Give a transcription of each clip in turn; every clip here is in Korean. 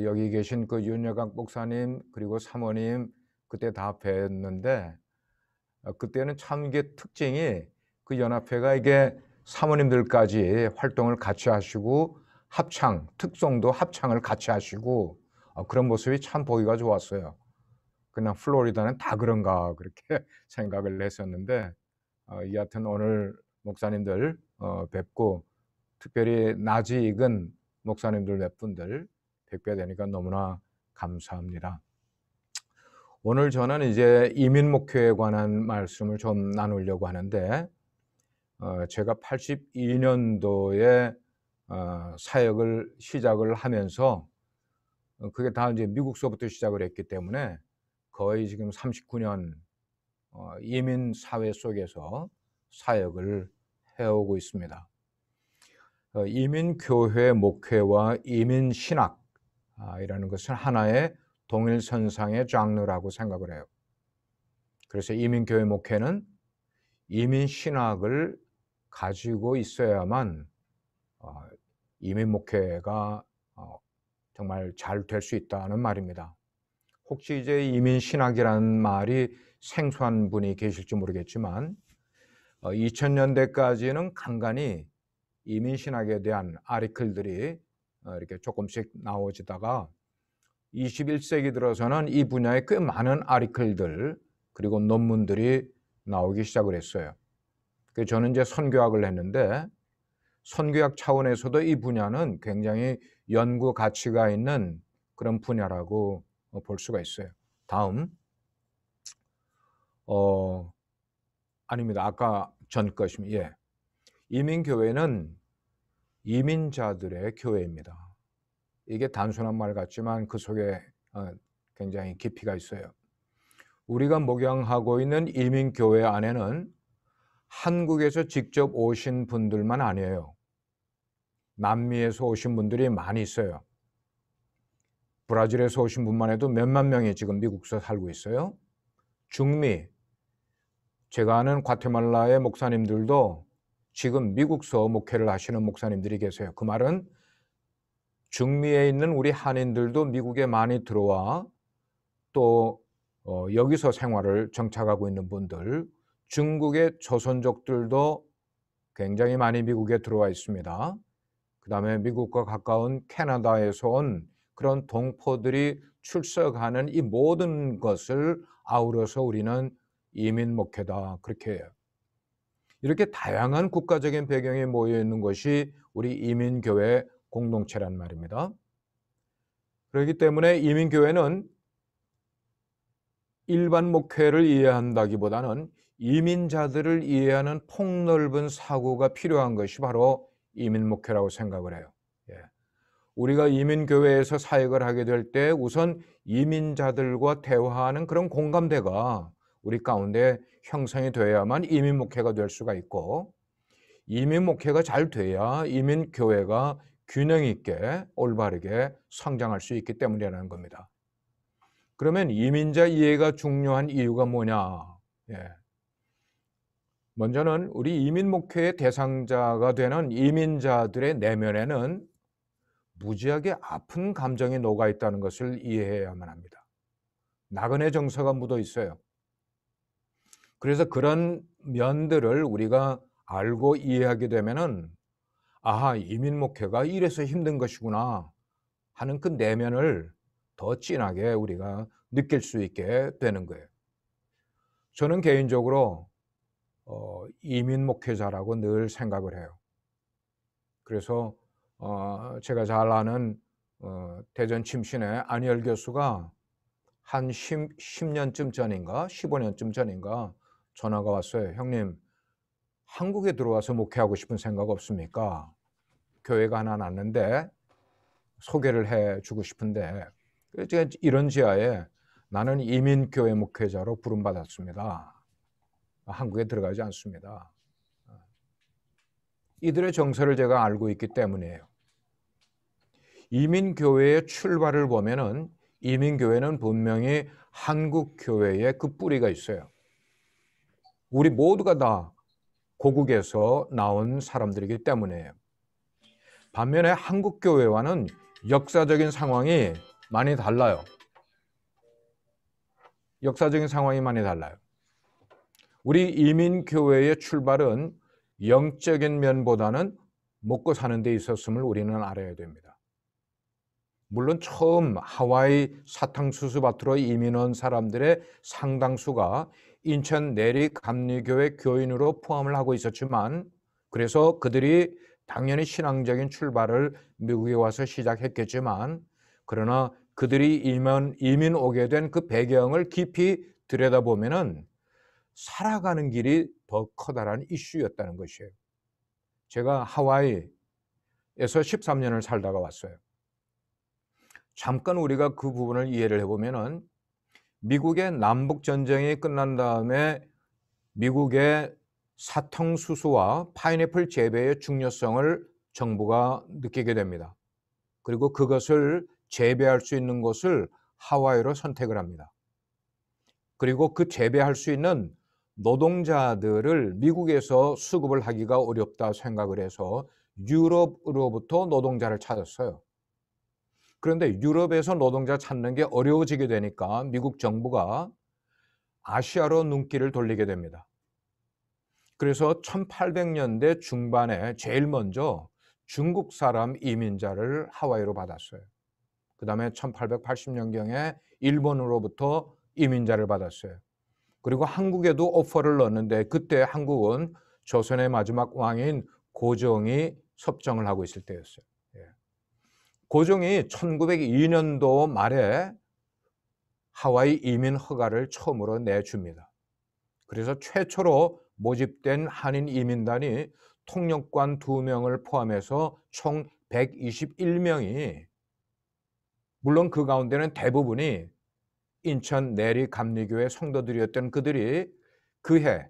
여기 계신 그 윤여각 목사님 그리고 사모님 그때 다 뵀는데 그때는 참 이게 특징이 그 연합회가 이게 사모님들까지 활동을 같이 하시고 합창, 특송도 합창을 같이 하시고 그런 모습이 참 보기가 좋았어요. 그냥 플로리다는 다 그런가 그렇게 생각을 했었는데 여하튼 오늘 목사님들 뵙고 특별히 낮이 익은 목사님들 몇 분들 뵙게 되니까 너무나 감사합니다. 오늘 저는 이제 이민 목회에 관한 말씀을 좀 나누려고 하는데 제가 82년도에 사역을 시작을 하면서 그게 다 이제 미국서부터 시작을 했기 때문에 거의 지금 39년 이민 사회 속에서 사역을 해오고 있습니다. 이민 교회 목회와 이민 신학 이라는 것은 하나의 동일선상의 장르라고 생각을 해요. 그래서 이민교회 목회는 이민 신학을 가지고 있어야만 이민 목회가 정말 잘 될 수 있다는 말입니다. 혹시 이제 이민 신학이라는 말이 생소한 분이 계실지 모르겠지만 2000년대까지는 간간히 이민 신학에 대한 아리클들이 이렇게 조금씩 나오지다가 21세기 들어서는 이 분야에 꽤 많은 아리클들 그리고 논문들이 나오기 시작을 했어요. 그래서 저는 이제 선교학을 했는데 선교학 차원에서도 이 분야는 굉장히 연구 가치가 있는 그런 분야라고 볼 수가 있어요. 다음 아닙니다. 아까 전 것입니다. 이민교회는 이민자들의 교회입니다. 이게 단순한 말 같지만 그 속에 굉장히 깊이가 있어요. 우리가 목양하고 있는 이민교회 안에는 한국에서 직접 오신 분들만 아니에요. 남미에서 오신 분들이 많이 있어요. 브라질에서 오신 분만 해도 몇만 명이 지금 미국에서 살고 있어요. 중미, 제가 아는 과테말라의 목사님들도 지금 미국서 목회를 하시는 목사님들이 계세요. 그 말은 중미에 있는 우리 한인들도 미국에 많이 들어와 또 여기서 생활을 정착하고 있는 분들, 중국의 조선족들도 굉장히 많이 미국에 들어와 있습니다. 그 다음에 미국과 가까운 캐나다에서 온 그런 동포들이 출석하는 이 모든 것을 아우러서 우리는 이민 목회다 그렇게 해요. 이렇게 다양한 국가적인 배경이 모여 있는 것이 우리 이민교회 공동체란 말입니다. 그렇기 때문에 이민교회는 일반 목회를 이해한다기보다는 이민자들을 이해하는 폭넓은 사고가 필요한 것이 바로 이민 목회라고 생각을 해요. 우리가 이민교회에서 사역을 하게 될 때 우선 이민자들과 대화하는 그런 공감대가 우리 가운데 형성이 돼야만 이민 목회가 될 수가 있고 이민 목회가 잘 돼야 이민 교회가 균형 있게 올바르게 성장할 수 있기 때문이라는 겁니다. 그러면 이민자 이해가 중요한 이유가 뭐냐? 먼저는 우리 이민 목회의 대상자가 되는 이민자들의 내면에는 무지하게 아픈 감정이 녹아 있다는 것을 이해해야만 합니다. 나그네 정서가 묻어 있어요. 그래서 그런 면들을 우리가 알고 이해하게 되면은 아하, 이민 목회가 이래서 힘든 것이구나 하는 그 내면을 더 진하게 우리가 느낄 수 있게 되는 거예요. 저는 개인적으로 이민 목회자라고 늘 생각을 해요. 그래서 제가 잘 아는 대전 침신의 안희열 교수가 한 10년쯤 전인가 15년쯤 전인가 전화가 왔어요. 형님, 한국에 들어와서 목회하고 싶은 생각 없습니까? 교회가 하나 났는데 소개를 해주고 싶은데 제가 이런 지하에 나는 이민교회 목회자로 부름받았습니다. 한국에 들어가지 않습니다. 이들의 정서를 제가 알고 있기 때문이에요. 이민교회의 출발을 보면은 이민교회는 분명히 한국교회의 그 뿌리가 있어요. 우리 모두가 다 고국에서 나온 사람들이기 때문이에요. 반면에 한국교회와는 역사적인 상황이 많이 달라요. 역사적인 상황이 많이 달라요. 우리 이민교회의 출발은 영적인 면보다는 먹고 사는 데 있었음을 우리는 알아야 됩니다. 물론 처음 하와이 사탕수수밭으로 이민 온 사람들의 상당수가 인천 내리감리교회 교인으로 포함을 하고 있었지만, 그래서 그들이 당연히 신앙적인 출발을 미국에 와서 시작했겠지만, 그러나 그들이 이민 오게 된 그 배경을 깊이 들여다보면은 살아가는 길이 더 커다란 이슈였다는 것이에요. 제가 하와이에서 13년을 살다가 왔어요. 잠깐 우리가 그 부분을 이해를 해보면은 미국의 남북전쟁이 끝난 다음에 미국의 사탕수수와 파인애플 재배의 중요성을 정부가 느끼게 됩니다. 그리고 그것을 재배할 수 있는 곳을 하와이로 선택을 합니다. 그리고 그 재배할 수 있는 노동자들을 미국에서 수급을 하기가 어렵다 생각을 해서 유럽으로부터 노동자를 찾았어요. 그런데 유럽에서 노동자 찾는 게 어려워지게 되니까 미국 정부가 아시아로 눈길을 돌리게 됩니다. 그래서 1800년대 중반에 제일 먼저 중국 사람 이민자를 하와이로 받았어요. 그 다음에 1880년경에 일본으로부터 이민자를 받았어요. 그리고 한국에도 오퍼를 넣었는데 그때 한국은 조선의 마지막 왕인 고종이 섭정을 하고 있을 때였어요. 고종이 1902년도 말에 하와이 이민 허가를 처음으로 내줍니다. 그래서 최초로 모집된 한인 이민단이 통역관 2명을 포함해서 총 121명이, 물론 그 가운데는 대부분이 인천 내리감리교회 성도들이었던 그들이 그해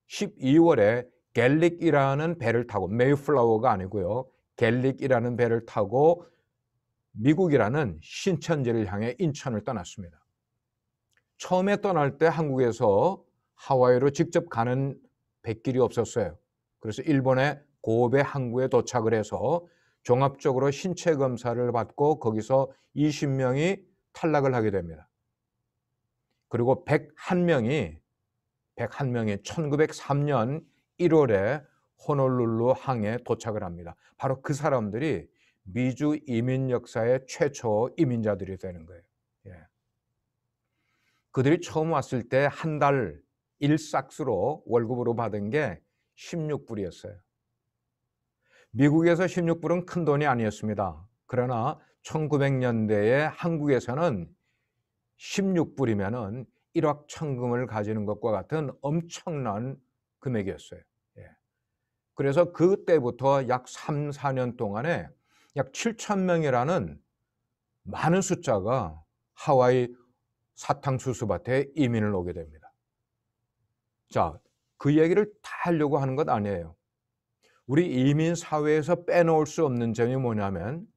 12월에 갤릭이라는 배를 타고, 메이플라워가 아니고요, 갤릭이라는 배를 타고 미국이라는 신천지를 향해 인천을 떠났습니다. 처음에 떠날 때 한국에서 하와이로 직접 가는 백길이 없었어요. 그래서 일본의 고베 항구에 도착을 해서 종합적으로 신체 검사를 받고 거기서 20명이 탈락을 하게 됩니다. 그리고 101명이 1903년 1월에 호놀룰루 항에 도착을 합니다. 바로 그 사람들이 미주 이민 역사의 최초 이민자들이 되는 거예요. 그들이 처음 왔을 때 한 달 일삭스로 월급으로 받은 게 16불이었어요. 미국에서 16불은 큰 돈이 아니었습니다. 그러나 1900년대에 한국에서는 16불이면은 일확천금을 가지는 것과 같은 엄청난 금액이었어요. 그래서 그때부터 약 3, 4년 동안에 약 7,000명이라는 많은 숫자가 하와이 사탕수수밭에 이민을 오게 됩니다. 자, 그 얘기를 다 하려고 하는 것 아니에요. 우리 이민 사회에서 빼놓을 수 없는 점이 뭐냐면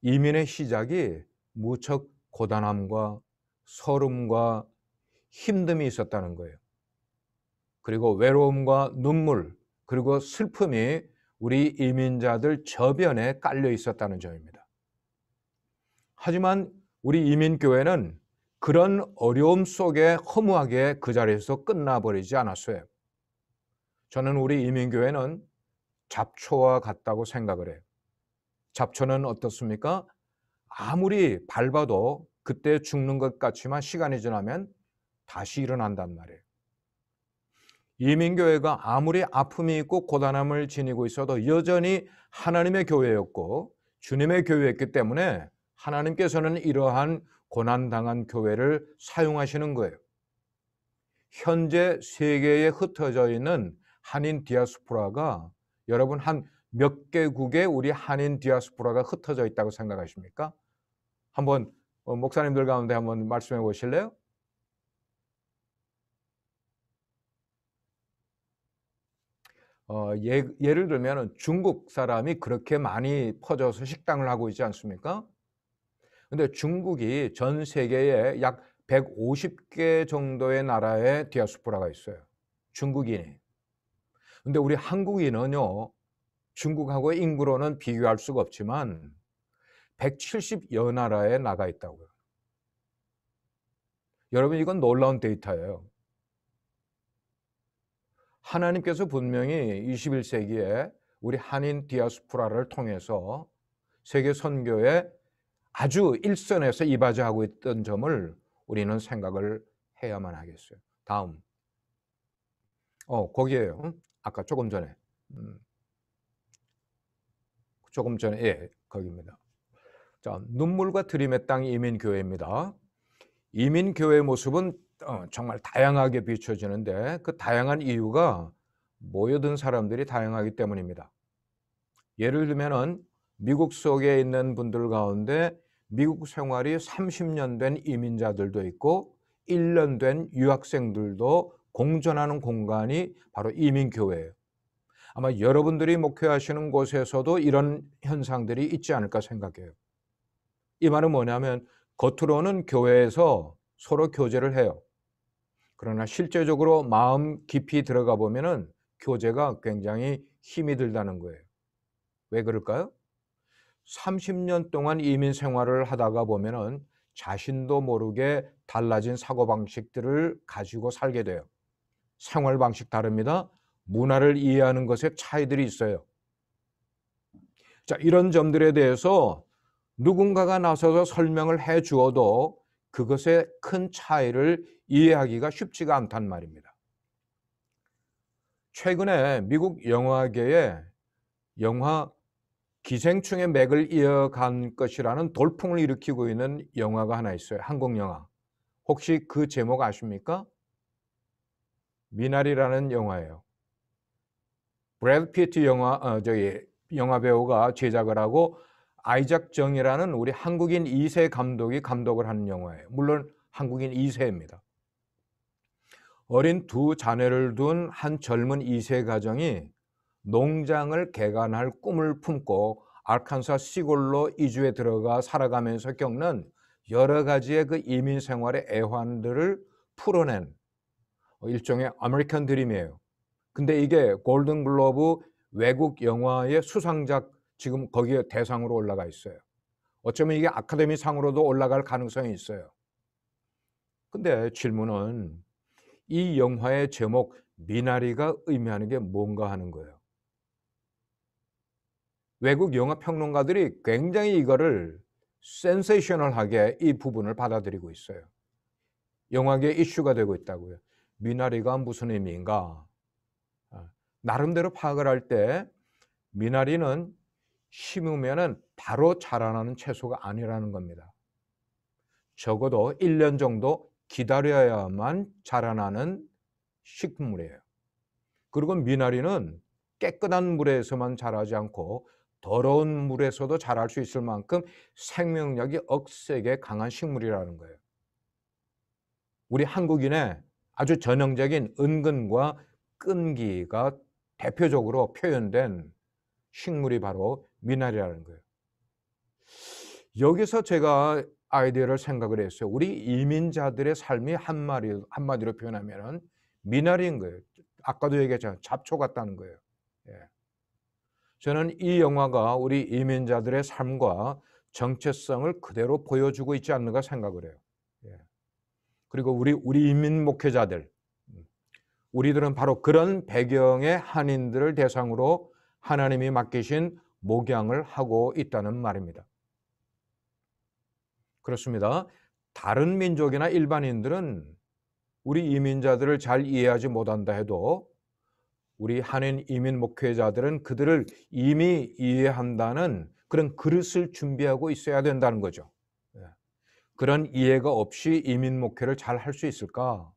이민의 시작이 무척 고단함과 서름과 힘듦이 있었다는 거예요. 그리고 외로움과 눈물, 그리고 슬픔이 우리 이민자들 저변에 깔려 있었다는 점입니다. 하지만 우리 이민교회는 그런 어려움 속에 허무하게 그 자리에서 끝나버리지 않았어요. 저는 우리 이민교회는 잡초와 같다고 생각을 해요. 잡초는 어떻습니까? 아무리 밟아도 그때 죽는 것 같지만 시간이 지나면 다시 일어난단 말이에요. 이민교회가 아무리 아픔이 있고 고단함을 지니고 있어도 여전히 하나님의 교회였고 주님의 교회였기 때문에 하나님께서는 이러한 고난당한 교회를 사용하시는 거예요. 현재 세계에 흩어져 있는 한인 디아스포라가, 여러분 한 몇 개국에 우리 한인 디아스포라가 흩어져 있다고 생각하십니까? 한번 목사님들 가운데 한번 말씀해 보실래요? 예를 들면 중국 사람이 그렇게 많이 퍼져서 식당을 하고 있지 않습니까? 근데 중국이 전 세계에 약 150개 정도의 나라의 디아스포라가 있어요. 중국인이. 근데 우리 한국인은요, 중국하고 인구로는 비교할 수가 없지만 170여 나라에 나가 있다고요. 여러분, 이건 놀라운 데이터예요. 하나님께서 분명히 21세기에 우리 한인 디아스포라를 통해서 세계 선교에 아주 일선에서 이바지하고 있던 점을 우리는 생각을 해야만 하겠어요. 다음. 거기에요. 아까 조금 전에. 예, 거기입니다. 자, 눈물과 드림의 땅 이민교회입니다. 이민교회의 모습은 정말 다양하게 비춰지는데 그 다양한 이유가 모여든 사람들이 다양하기 때문입니다. 예를 들면은 미국 속에 있는 분들 가운데 미국 생활이 30년 된 이민자들도 있고 1년 된 유학생들도 공존하는 공간이 바로 이민교회예요. 아마 여러분들이 목회하시는 곳에서도 이런 현상들이 있지 않을까 생각해요. 이 말은 뭐냐면 겉으로는 교회에서 서로 교제를 해요. 그러나 실제적으로 마음 깊이 들어가 보면은 교제가 굉장히 힘이 들다는 거예요. 왜 그럴까요? 30년 동안 이민 생활을 하다가 보면은 자신도 모르게 달라진 사고방식들을 가지고 살게 돼요. 생활 방식 다릅니다. 문화를 이해하는 것에 차이들이 있어요. 자, 이런 점들에 대해서 누군가가 나서서 설명을 해 주어도 그것의 큰 차이를 이해하기가 쉽지가 않단 말입니다. 최근에 미국 영화계에 영화 기생충의 맥을 이어간 것이라는 돌풍을 일으키고 있는 영화가 하나 있어요. 한국 영화. 혹시 그 제목 아십니까? 미나리라는 영화예요. 브래드 피트 영화 배우가 제작을 하고 아이작 정이라는 우리 한국인 2세 감독이 감독을 하는 영화예요. 물론 한국인 2세입니다. 어린 두 자녀를 둔 한 젊은 2세 가정이 농장을 개간할 꿈을 품고 아칸사 시골로 이주해 들어가 살아가면서 겪는 여러 가지의 그 이민 생활의 애환들을 풀어낸 일종의 아메리칸 드림이에요. 근데 이게 골든 글로브 외국 영화의 수상작 지금 거기에 대상으로 올라가 있어요. 어쩌면 이게 아카데미 상으로도 올라갈 가능성이 있어요. 근데 질문은 이 영화의 제목 미나리가 의미하는 게 뭔가 하는 거예요. 외국 영화 평론가들이 굉장히 이거를 센세이셔널하게 이 부분을 받아들이고 있어요. 영화계 이슈가 되고 있다고요. 미나리가 무슨 의미인가? 나름대로 파악을 할 때 미나리는 심으면은 바로 자라나는 채소가 아니라는 겁니다. 적어도 1년 정도 기다려야만 자라나는 식물이에요. 그리고 미나리는 깨끗한 물에서만 자라지 않고 더러운 물에서도 자랄 수 있을 만큼 생명력이 억세게 강한 식물이라는 거예요. 우리 한국인의 아주 전형적인 은근과 끈기가 대표적으로 표현된 식물이 바로 미나리라는 거예요. 여기서 제가 아이디어를 생각을 했어요. 우리 이민자들의 삶이 한마디로 표현하면 미나리인 거예요. 아까도 얘기했잖아요. 잡초 같다는 거예요. 예. 저는 이 영화가 우리 이민자들의 삶과 정체성을 그대로 보여주고 있지 않는가 생각을 해요. 예. 그리고 우리 이민 목회자들, 우리들은 바로 그런 배경의 한인들을 대상으로 하나님이 맡기신 목양을 하고 있다는 말입니다. 그렇습니다. 다른 민족이나 일반인들은 우리 이민자들을 잘 이해하지 못한다 해도 우리 한인 이민 목회자들은 그들을 이미 이해한다는 그런 그릇을 준비하고 있어야 된다는 거죠. 그런 이해가 없이 이민 목회를 잘 할 수 있을까?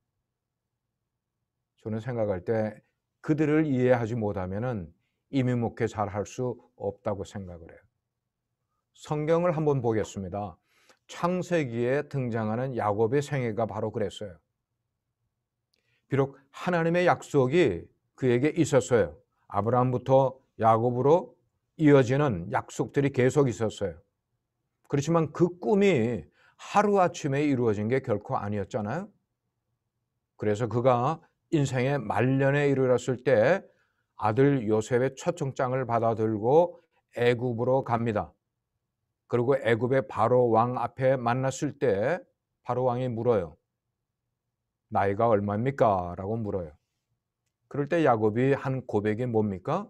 저는 생각할 때 그들을 이해하지 못하면은 이민 목회 잘 할 수 없다고 생각을 해요. 성경을 한번 보겠습니다. 창세기에 등장하는 야곱의 생애가 바로 그랬어요. 비록 하나님의 약속이 그에게 있었어요. 아브라함부터 야곱으로 이어지는 약속들이 계속 있었어요. 그렇지만 그 꿈이 하루아침에 이루어진 게 결코 아니었잖아요. 그래서 그가 인생의 말년에 이르렀을 때 아들 요셉의 첫 청장을 받아들고 애굽으로 갑니다. 그리고 애굽의 바로 왕 앞에 만났을 때 바로 왕이 물어요. 나이가 얼마입니까? 라고 물어요. 그럴 때 야곱이 한 고백이 뭡니까?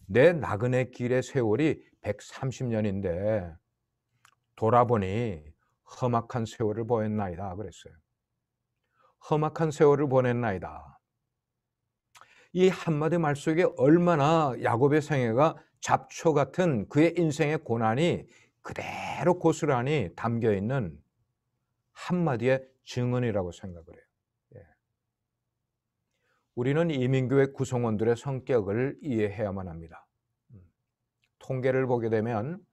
내 나그네 길의 세월이 130년인데 돌아보니 험악한 세월을 보냈나이다 그랬어요. 험악한 세월을 보냈나이다. 이 한마디 말 속에 얼마나 야곱의 생애가 잡초 같은 그의 인생의 고난이 그대로 고스란히 담겨있는 한마디의 증언이라고 생각을 해요. 예. 우리는 이민교회 구성원들의 성격을 이해해야만 합니다. 통계를 보게 되면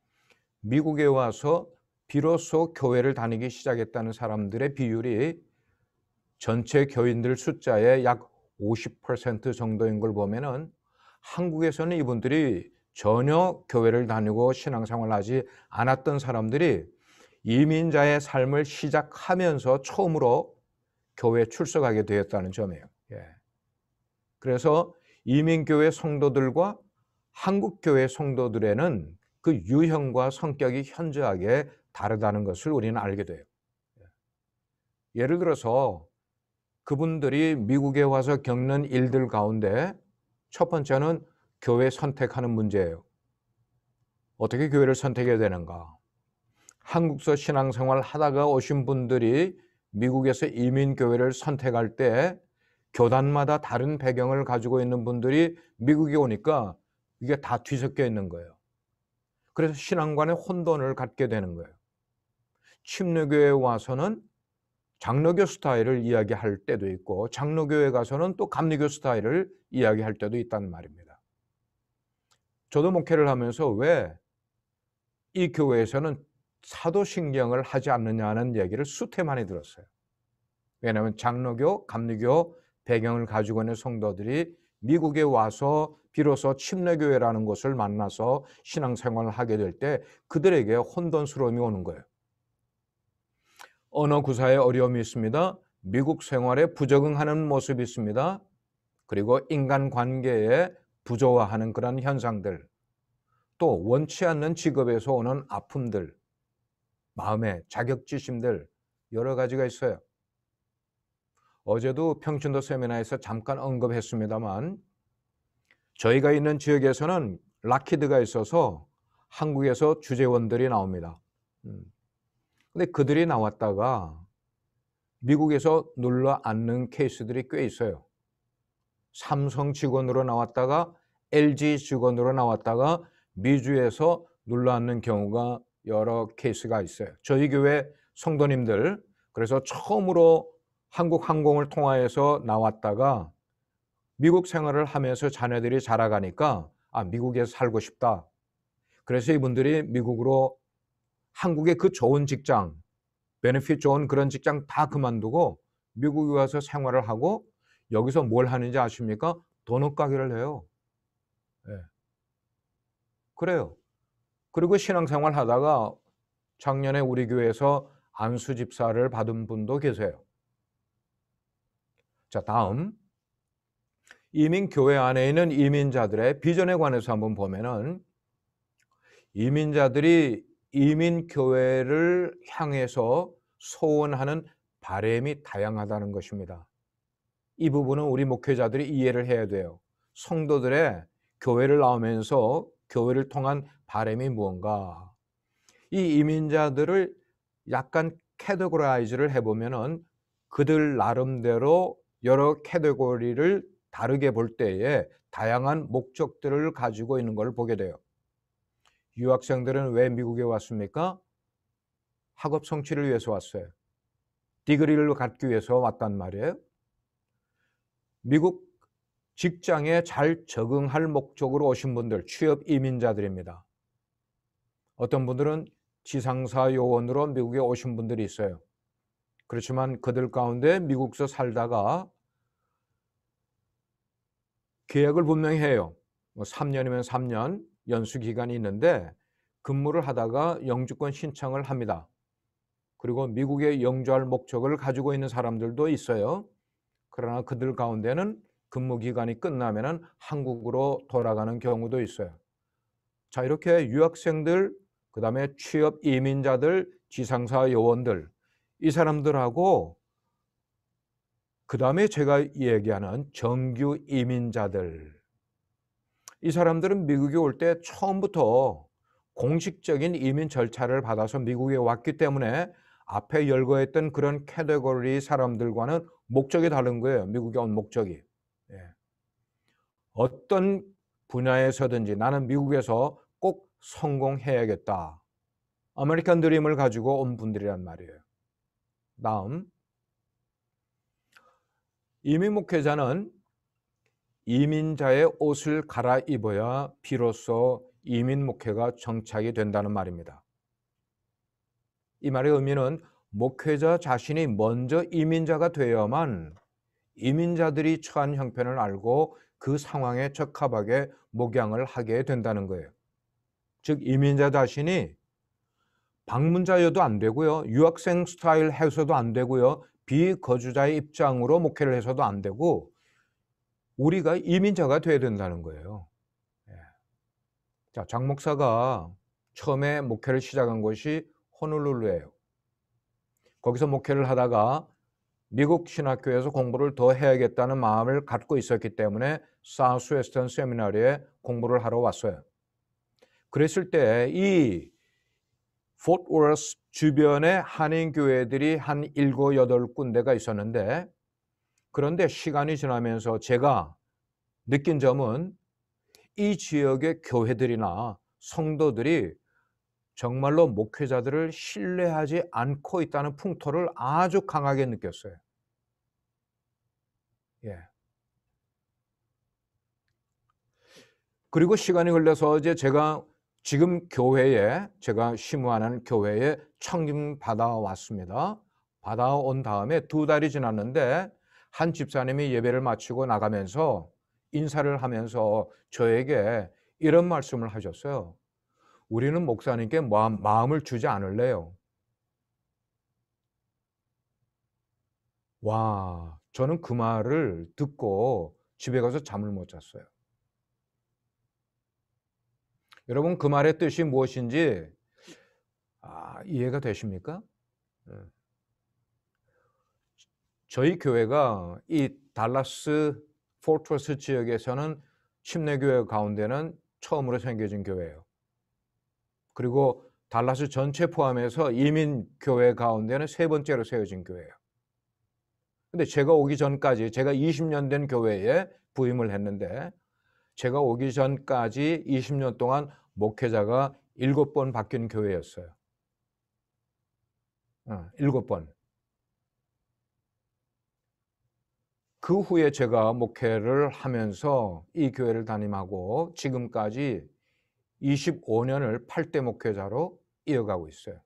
미국에 와서 비로소 교회를 다니기 시작했다는 사람들의 비율이 전체 교인들 숫자의 약 50% 정도인 걸 보면은 한국에서는 이분들이 전혀 교회를 다니고 신앙생활을 하지 않았던 사람들이 이민자의 삶을 시작하면서 처음으로 교회에 출석하게 되었다는 점이에요. 예. 그래서 이민교회 성도들과 한국교회 성도들에는 그 유형과 성격이 현저하게 다르다는 것을 우리는 알게 돼요. 예를 들어서 그분들이 미국에 와서 겪는 일들 가운데 첫 번째는 교회 선택하는 문제예요. 어떻게 교회를 선택해야 되는가? 한국서 신앙생활 하다가 오신 분들이 미국에서 이민교회를 선택할 때 교단마다 다른 배경을 가지고 있는 분들이 미국에 오니까 이게 다 뒤섞여 있는 거예요. 그래서 신앙관의 혼돈을 갖게 되는 거예요. 침례교회에 와서는 장로교 스타일을 이야기할 때도 있고 장로교회 가서는 또 감리교 스타일을 이야기할 때도 있다는 말입니다. 저도 목회를 하면서 왜 이 교회에서는 사도신경을 하지 않느냐는 얘기를 수태 많이 들었어요. 왜냐하면 장로교, 감리교 배경을 가지고 있는 성도들이 미국에 와서 비로소 침례교회라는 곳을 만나서 신앙생활을 하게 될 때 그들에게 혼돈스러움이 오는 거예요. 언어 구사에 어려움이 있습니다. 미국 생활에 부적응하는 모습이 있습니다. 그리고 인간관계에 부조화하는 그런 현상들, 또 원치 않는 직업에서 오는 아픔들, 마음의 자격지심들 여러 가지가 있어요. 어제도 평신도 세미나에서 잠깐 언급했습니다만 저희가 있는 지역에서는 락히드가 있어서 한국에서 주재원들이 나옵니다. 근데 그들이 나왔다가 미국에서 눌러 앉는 케이스들이 꽤 있어요. 삼성 직원으로 나왔다가 LG 직원으로 나왔다가 미주에서 눌러 앉는 경우가 여러 케이스가 있어요. 저희 교회 성도님들 그래서 처음으로 한국 항공을 통하여서 나왔다가 미국 생활을 하면서 자녀들이 자라가니까 미국에서 살고 싶다. 그래서 이분들이 미국으로 한국의 그 좋은 직장, 베네핏 좋은 그런 직장 다 그만두고 미국에 와서 생활을 하고 여기서 뭘 하는지 아십니까? 도넛 가게를 해요. 네. 그래요. 그리고 신앙생활 하다가 작년에 우리 교회에서 안수 집사를 받은 분도 계세요. 자, 다음 이민교회 안에 있는 이민자들의 비전에 관해서 한번 보면은 이민자들이 이민교회를 향해서 소원하는 바람이 다양하다는 것입니다. 이 부분은 우리 목회자들이 이해를 해야 돼요. 성도들의 교회를 나오면서 교회를 통한 바람이 무언가. 이 이민자들을 약간 캐테고라이즈를 해보면은 그들 나름대로 여러 캐테고리를 다르게 볼 때에 다양한 목적들을 가지고 있는 걸 보게 돼요. 유학생들은 왜 미국에 왔습니까? 학업 성취를 위해서 왔어요. 디그리를 갖기 위해서 왔단 말이에요. 미국 직장에 잘 적응할 목적으로 오신 분들, 취업 이민자들입니다. 어떤 분들은 지상사 요원으로 미국에 오신 분들이 있어요. 그렇지만 그들 가운데 미국에서 살다가 계약을 분명히 해요. 3년이면 3년 연수 기간이 있는데 근무를 하다가 영주권 신청을 합니다. 그리고 미국에 영주할 목적을 가지고 있는 사람들도 있어요. 그러나 그들 가운데는 근무 기간이 끝나면 한국으로 돌아가는 경우도 있어요. 자, 이렇게 유학생들 그 다음에 취업 이민자들, 지상사 요원들, 이 사람들하고 그 다음에 제가 얘기하는 정규 이민자들, 이 사람들은 미국에 올 때 처음부터 공식적인 이민 절차를 받아서 미국에 왔기 때문에 앞에 열거했던 그런 캐테고리 사람들과는 목적이 다른 거예요. 미국에 온 목적이. 예. 어떤 분야에서든지 나는 미국에서 꼭 성공해야겠다. 아메리칸 드림을 가지고 온 분들이란 말이에요. 다음, 이민 목회자는 이민자의 옷을 갈아입어야 비로소 이민 목회가 정착이 된다는 말입니다. 이 말의 의미는 목회자 자신이 먼저 이민자가 되어야만 이민자들이 처한 형편을 알고 그 상황에 적합하게 목양을 하게 된다는 거예요. 즉 이민자 자신이 방문자여도 안 되고요. 유학생 스타일 해서도 안 되고요. 비거주자의 입장으로 목회를 해서도 안 되고 우리가 이민자가 돼야 된다는 거예요. 자, 장 목사가 처음에 목회를 시작한 곳이 호놀룰루예요. 거기서 목회를 하다가 미국 신학교에서 공부를 더 해야겠다는 마음을 갖고 있었기 때문에 사우스웨스턴 세미나리에 공부를 하러 왔어요. 그랬을 때 이 포트워스 주변에 한인교회들이 한 7, 8군데가 있었는데 그런데 시간이 지나면서 제가 느낀 점은 이 지역의 교회들이나 성도들이 정말로 목회자들을 신뢰하지 않고 있다는 풍토를 아주 강하게 느꼈어요. 예. 그리고 시간이 흘러서 이제 제가 지금 교회에, 제가 심무하는 교회에 청임 받아왔습니다. 받아온 다음에 2달이 지났는데 한 집사님이 예배를 마치고 나가면서 인사를 하면서 저에게 이런 말씀을 하셨어요. 우리는 목사님께 마음을 주지 않을래요. 와, 저는 그 말을 듣고 집에 가서 잠을 못 잤어요. 여러분 그 말의 뜻이 무엇인지 이해가 되십니까? 저희 교회가 이 달라스 포트워스 지역에서는 침례교회 가운데는 처음으로 생겨진 교회예요. 그리고 달라스 전체 포함해서 이민교회 가운데는 3번째로 세워진 교회예요. 근데 제가 오기 전까지, 제가 20년 된 교회에 부임을 했는데 제가 오기 전까지 20년 동안 목회자가 7번 바뀐 교회였어요. 7번. 그 후에 제가 목회를 하면서 이 교회를 담임하고 지금까지 25년을 8대 목회자로 이어가고 있어요.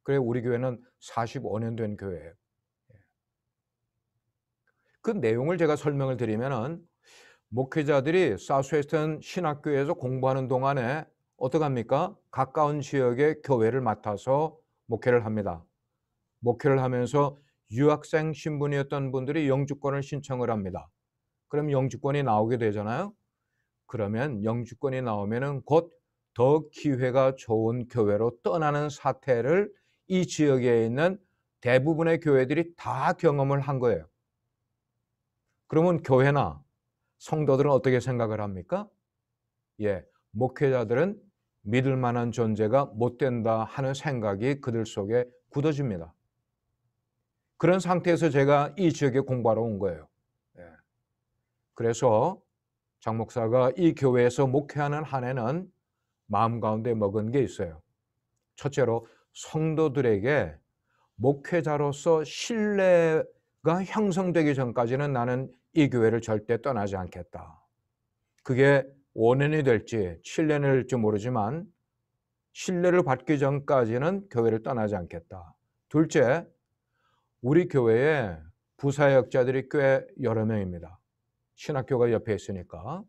그래 우리 교회는 45년 된 교회예요. 그 내용을 제가 설명을 드리면은 목회자들이 사우스웨스턴 신학교에서 공부하는 동안에 어떡합니까? 가까운 지역의 교회를 맡아서 목회를 합니다. 목회를 하면서 유학생 신분이었던 분들이 영주권을 신청을 합니다. 그럼 영주권이 나오게 되잖아요. 그러면 영주권이 나오면은 곧 더 기회가 좋은 교회로 떠나는 사태를 이 지역에 있는 대부분의 교회들이 다 경험을 한 거예요. 그러면 교회나 성도들은 어떻게 생각을 합니까? 목회자들은 믿을 만한 존재가 못 된다 하는 생각이 그들 속에 굳어집니다. 그런 상태에서 제가 이 지역에 공부하러 온 거예요. 그래서 장 목사가 이 교회에서 목회하는 한 해는 마음 가운데 먹은 게 있어요. 첫째로 성도들에게 목회자로서 신뢰가 형성되기 전까지는 나는 이 교회를 절대 떠나지 않겠다. 그게 5년이 될지 7년이 될지 모르지만 신뢰를 받기 전까지는 교회를 떠나지 않겠다. 둘째, 우리 교회에 부사역자들이 꽤 여러 명입니다. 신학교가 옆에 있으니까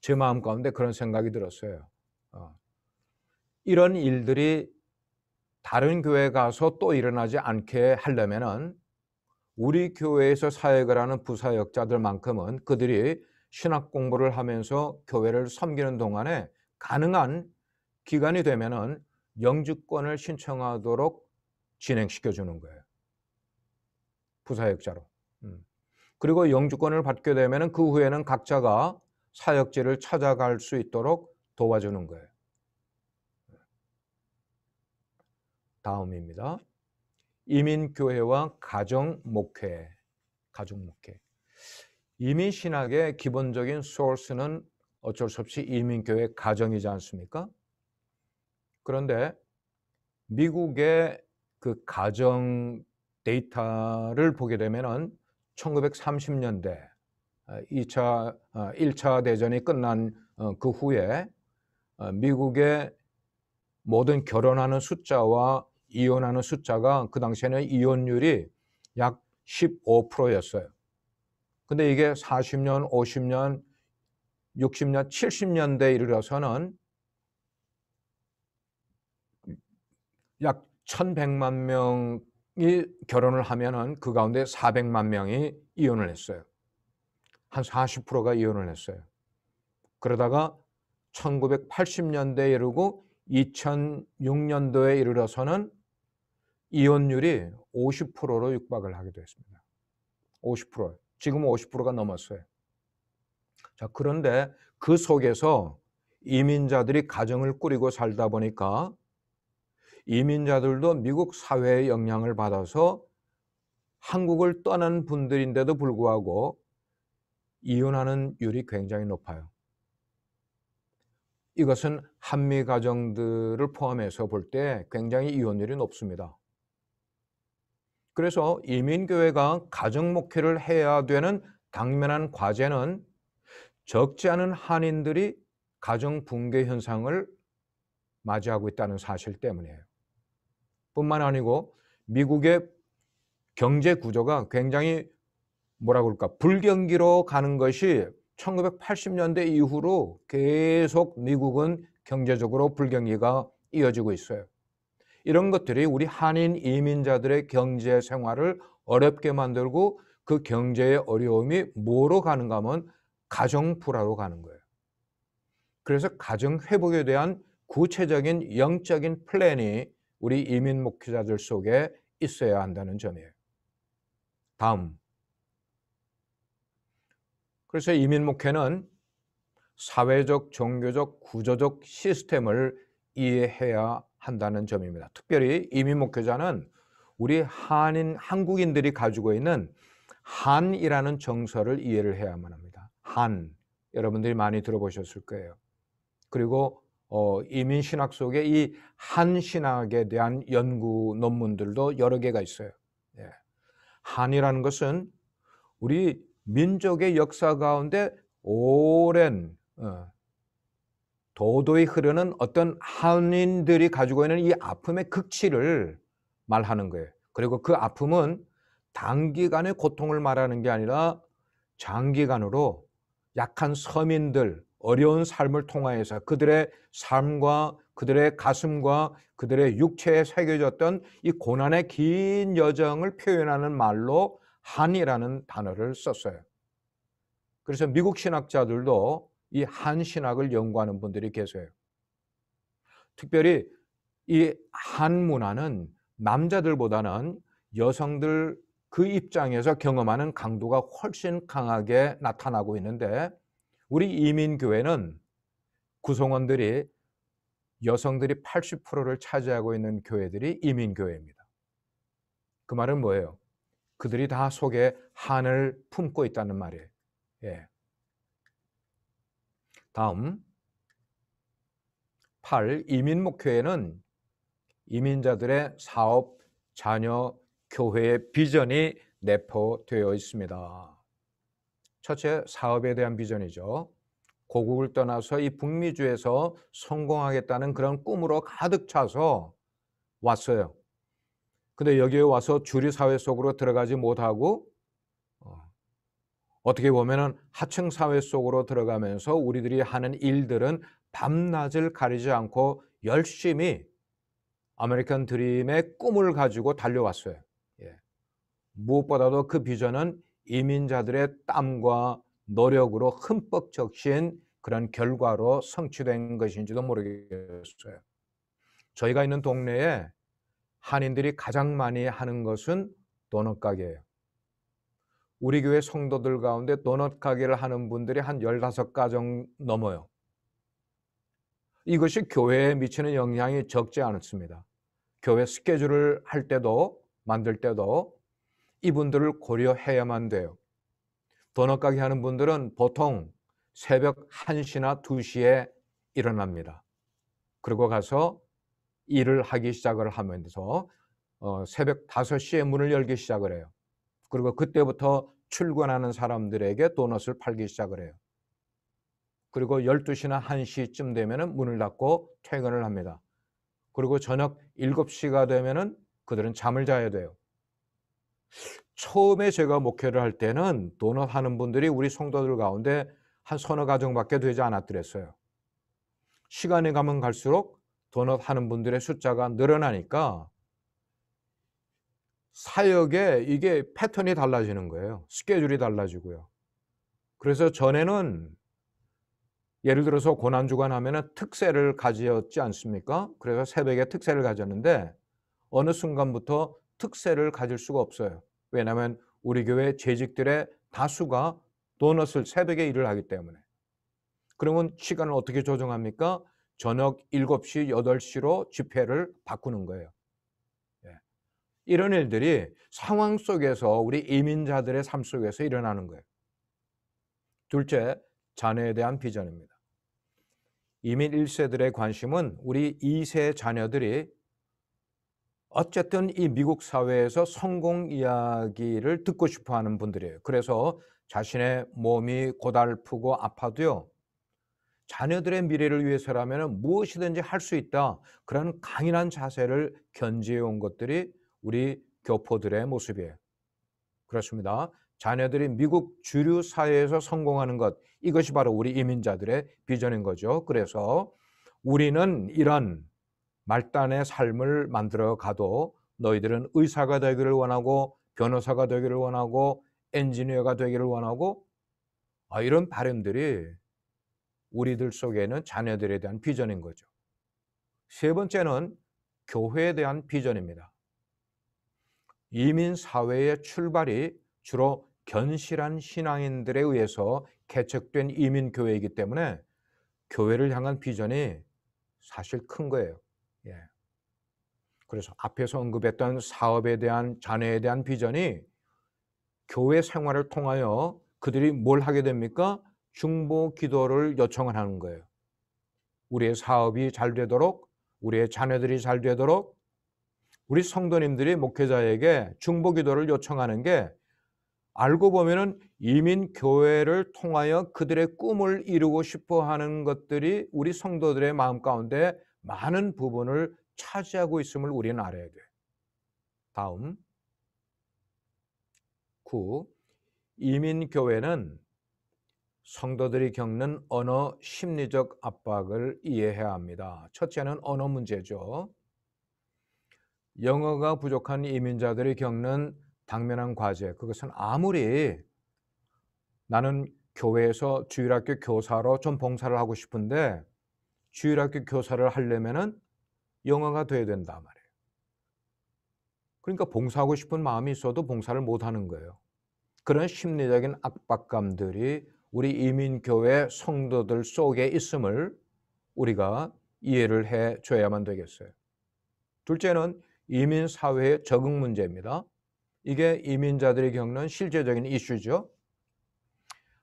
제 마음 가운데 그런 생각이 들었어요. 이런 일들이 다른 교회에 가서 또 일어나지 않게 하려면은 우리 교회에서 사역을 하는 부사역자들만큼은 그들이 신학 공부를 하면서 교회를 섬기는 동안에 가능한 기간이 되면은 영주권을 신청하도록 진행시켜 주는 거예요. 부사역자로. 그리고 영주권을 받게 되면은 그 후에는 각자가 사역지를 찾아갈 수 있도록 도와주는 거예요. 다음입니다. 이민교회와 가정목회. 가정목회. 이민신학의 기본적인 소스는 어쩔 수 없이 이민교회 가정이지 않습니까? 그런데 미국의 그 가정 데이터를 보게 되면은 1930년대 1차 대전이 끝난 그 후에 미국의 모든 결혼하는 숫자와 이혼하는 숫자가 그 당시에는 이혼율이 약 15%였어요. 근데 이게 40년, 50년, 60년, 70년대에 이르러서는 약 1100만 명이 결혼을 하면은 그 가운데 400만 명이 이혼을 했어요. 한 40%가 이혼을 했어요. 그러다가 1980년대에 이르고 2006년도에 이르러서는 이혼율이 50%로 육박을 하게 됐습니다. 50%. 지금은 50%가 넘었어요. 자, 그런데 그 속에서 이민자들이 가정을 꾸리고 살다 보니까 이민자들도 미국 사회의 영향을 받아서 한국을 떠난 분들인데도 불구하고 이혼하는 율이 굉장히 높아요. 이것은 한미 가정들을 포함해서 볼 때 굉장히 이혼율이 높습니다. 그래서 이민교회가 가정 목회를 해야 되는 당면한 과제는 적지 않은 한인들이 가정 붕괴 현상을 맞이하고 있다는 사실 때문이에요. 뿐만 아니고 미국의 경제 구조가 굉장히 뭐라고 할까 불경기로 가는 것이 1980년대 이후로 계속 미국은 경제적으로 불경기가 이어지고 있어요. 이런 것들이 우리 한인 이민자들의 경제 생활을 어렵게 만들고 그 경제의 어려움이 뭐로 가는가 하면 가정 불화로 가는 거예요. 그래서 가정 회복에 대한 구체적인 영적인 플랜이 우리 이민 목회자들 속에 있어야 한다는 점이에요. 다음. 그래서 이민 목회는 사회적, 종교적, 구조적 시스템을 이해해야 한다는 점입니다. 특별히 이민 목회자는 우리 한국인들이 가지고 있는 한이라는 정서를 이해를 해야만 합니다. 한, 여러분들이 많이 들어보셨을 거예요. 그리고 이민 신학 속에 이 한신학에 대한 연구 논문들도 여러 개가 있어요. 예. 한이라는 것은 우리 민족의 역사 가운데 오랜 도도히 흐르는 어떤 한인들이 가지고 있는 이 아픔의 극치를 말하는 거예요. 그리고 그 아픔은 단기간의 고통을 말하는 게 아니라 장기간으로 약한 서민들, 어려운 삶을 통하여서 그들의 삶과 그들의 가슴과 그들의 육체에 새겨졌던 이 고난의 긴 여정을 표현하는 말로 한이라는 단어를 썼어요. 그래서 미국 신학자들도 이 한신학을 연구하는 분들이 계세요. 특별히 이 한 문화는 남자들보다는 여성들 그 입장에서 경험하는 강도가 훨씬 강하게 나타나고 있는데 우리 이민교회는 구성원들이 여성들이 80%를 차지하고 있는 교회들이 이민교회입니다. 그 말은 뭐예요? 그들이 다 속에 한을 품고 있다는 말이에요. 예. 다음 8. 이민목회에는 이민자들의 사업, 자녀, 교회의 비전이 내포되어 있습니다. 첫째, 사업에 대한 비전이죠. 고국을 떠나서 이 북미주에서 성공하겠다는 그런 꿈으로 가득 차서 왔어요. 근데 여기에 와서 주류 사회 속으로 들어가지 못하고 어떻게 보면은 하층 사회 속으로 들어가면서 우리들이 하는 일들은 밤낮을 가리지 않고 열심히 아메리칸 드림의 꿈을 가지고 달려왔어요. 예. 무엇보다도 그 비전은 이민자들의 땀과 노력으로 흠뻑 적신 그런 결과로 성취된 것인지도 모르겠어요. 저희가 있는 동네에 한인들이 가장 많이 하는 것은 도넛 가게예요. 우리 교회 성도들 가운데 도넛 가게를 하는 분들이 한 15가정 넘어요. 이것이 교회에 미치는 영향이 적지 않습니다. 교회 스케줄을 할 때도 만들 때도 이분들을 고려해야만 돼요. 도넛 가게 하는 분들은 보통 새벽 1시나 2시에 일어납니다. 그리고 가서 일을 하기 시작을 하면서 새벽 5시에 문을 열기 시작을 해요. 그리고 그때부터 출근하는 사람들에게 도넛을 팔기 시작을 해요. 그리고 12시나 1시쯤 되면 문을 닫고 퇴근을 합니다. 그리고 저녁 7시가 되면 그들은 잠을 자야 돼요. 처음에 제가 목회를 할 때는 도넛 하는 분들이 우리 성도들 가운데 한 서너 가정밖에 되지 않았더랬어요. 시간이 가면 갈수록 도넛 하는 분들의 숫자가 늘어나니까 사역에 이게 패턴이 달라지는 거예요. 스케줄이 달라지고요. 그래서 전에는 예를 들어서 고난주간 하면은 특세를 가졌지 않습니까? 그래서 새벽에 특세를 가졌는데 어느 순간부터 특세를 가질 수가 없어요. 왜냐하면 우리 교회 재직들의 다수가 도넛을 새벽에 일을 하기 때문에. 그러면 시간을 어떻게 조정합니까? 저녁 7시, 8시로 집회를 바꾸는 거예요. 이런 일들이 상황 속에서 우리 이민자들의 삶 속에서 일어나는 거예요. 둘째, 자녀에 대한 비전입니다. 이민 1세들의 관심은 우리 2세 자녀들이 어쨌든 이 미국 사회에서 성공 이야기를 듣고 싶어 하는 분들이에요. 그래서 자신의 몸이 고달프고 아파도요, 자녀들의 미래를 위해서라면 무엇이든지 할 수 있다. 그런 강인한 자세를 견지해 온 것들이 우리 교포들의 모습이에요. 그렇습니다. 자녀들이 미국 주류 사회에서 성공하는 것, 이것이 바로 우리 이민자들의 비전인 거죠. 그래서 우리는 이런 말단의 삶을 만들어 가도 너희들은 의사가 되기를 원하고 변호사가 되기를 원하고 엔지니어가 되기를 원하고 이런 바람들이 우리들 속에는 자녀들에 대한 비전인 거죠. 세 번째는 교회에 대한 비전입니다. 이민 사회의 출발이 주로 견실한 신앙인들에 의해서 개척된 이민 교회이기 때문에 교회를 향한 비전이 사실 큰 거예요. 그래서 앞에서 언급했던 사업에 대한 자녀에 대한 비전이 교회 생활을 통하여 그들이 뭘 하게 됩니까? 중보 기도를 요청을 하는 거예요. 우리의 사업이 잘 되도록, 우리의 자녀들이 잘 되도록 우리 성도님들이 목회자에게 중보 기도를 요청하는 게 알고 보면은 이민 교회를 통하여 그들의 꿈을 이루고 싶어 하는 것들이 우리 성도들의 마음 가운데 많은 부분을 차지하고 있음을 우리는 알아야 돼요. 다음 9. 이민 교회는 성도들이 겪는 언어 심리적 압박을 이해해야 합니다. 첫째는 언어 문제죠. 영어가 부족한 이민자들이 겪는 당면한 과제, 그것은 아무리 나는 교회에서 주일학교 교사로 좀 봉사를 하고 싶은데 주일학교 교사를 하려면은 영어가 돼야 된단 말이에요. 그러니까 봉사하고 싶은 마음이 있어도 봉사를 못 하는 거예요. 그런 심리적인 압박감들이 우리 이민교회 성도들 속에 있음을 우리가 이해를 해 줘야만 되겠어요. 둘째는 이민사회의 적응 문제입니다. 이게 이민자들이 겪는 실제적인 이슈죠.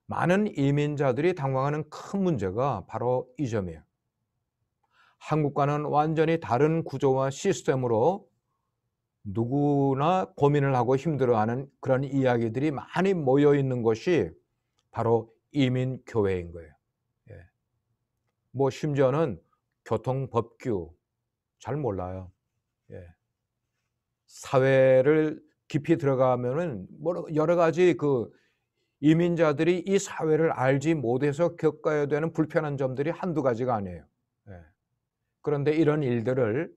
많은 이민자들이 당황하는 큰 문제가 바로 이 점이에요. 한국과는 완전히 다른 구조와 시스템으로 누구나 고민을 하고 힘들어하는 그런 이야기들이 많이 모여 있는 것이 바로 이민교회인 거예요. 뭐 심지어는 교통법규 잘 몰라요. 사회를 깊이 들어가면은 여러 가지 그 이민자들이 이 사회를 알지 못해서 겪어야 되는 불편한 점들이 한두 가지가 아니에요. 그런데 이런 일들을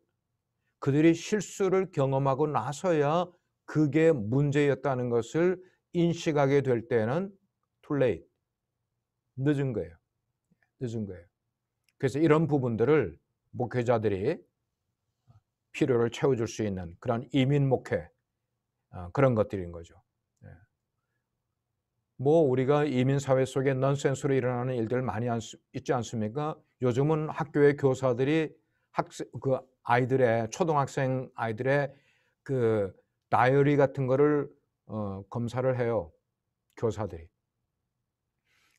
그들이 실수를 경험하고 나서야 그게 문제였다는 것을 인식하게 될 때는 too late, 늦은 거예요. 늦은 거예요. 그래서 이런 부분들을 목회자들이 필요를 채워줄 수 있는 그런 이민 목회, 그런 것들인 거죠. 뭐 우리가 이민 사회 속에 넌센스로 일어나는 일들 많이 있지 않습니까? 요즘은 학교의 교사들이 그 아이들의 초등학생 아이들의 그 다이어리 같은 거를 검사를 해요. 교사들이.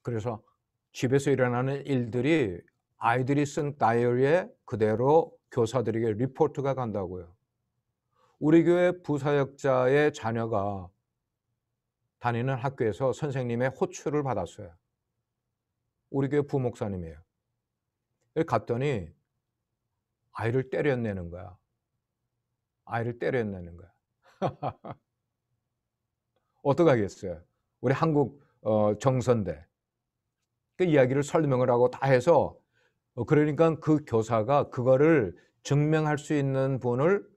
그래서 집에서 일어나는 일들이 아이들이 쓴 다이어리에 그대로 교사들에게 리포트가 간다고요. 우리 교회 부사역자의 자녀가 다니는 학교에서 선생님의 호출을 받았어요. 우리 교회 부목사님이에요. 여기 갔더니 아이를 때려내는 거야. 아이를 때려내는 거야. 어떡하겠어요? 우리 한국 정선대. 그 이야기를 설명을 하고 다 해서 그러니까 그 교사가 그거를 증명할 수 있는 분을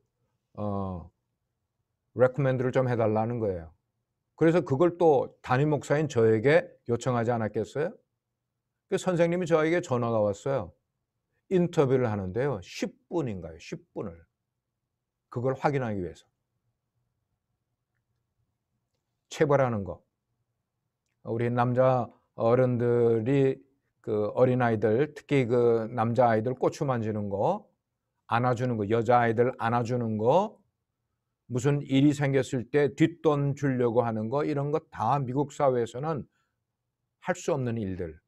레코멘드를 좀 해달라는 거예요. 그래서 그걸 또 담임 목사인 저에게 요청하지 않았겠어요? 그 선생님이 저에게 전화가 왔어요. 인터뷰를 하는데요. 10분인가요? 10분을. 그걸 확인하기 위해서. 체벌하는 거. 우리 남자 어른들이 그 어린아이들, 특히 그 남자아이들 꼬추 만지는 거, 안아주는 거, 여자아이들 안아주는 거, 무슨 일이 생겼을 때 뒷돈 주려고 하는 거, 이런 거 다 미국 사회에서는 할 수 없는 일들.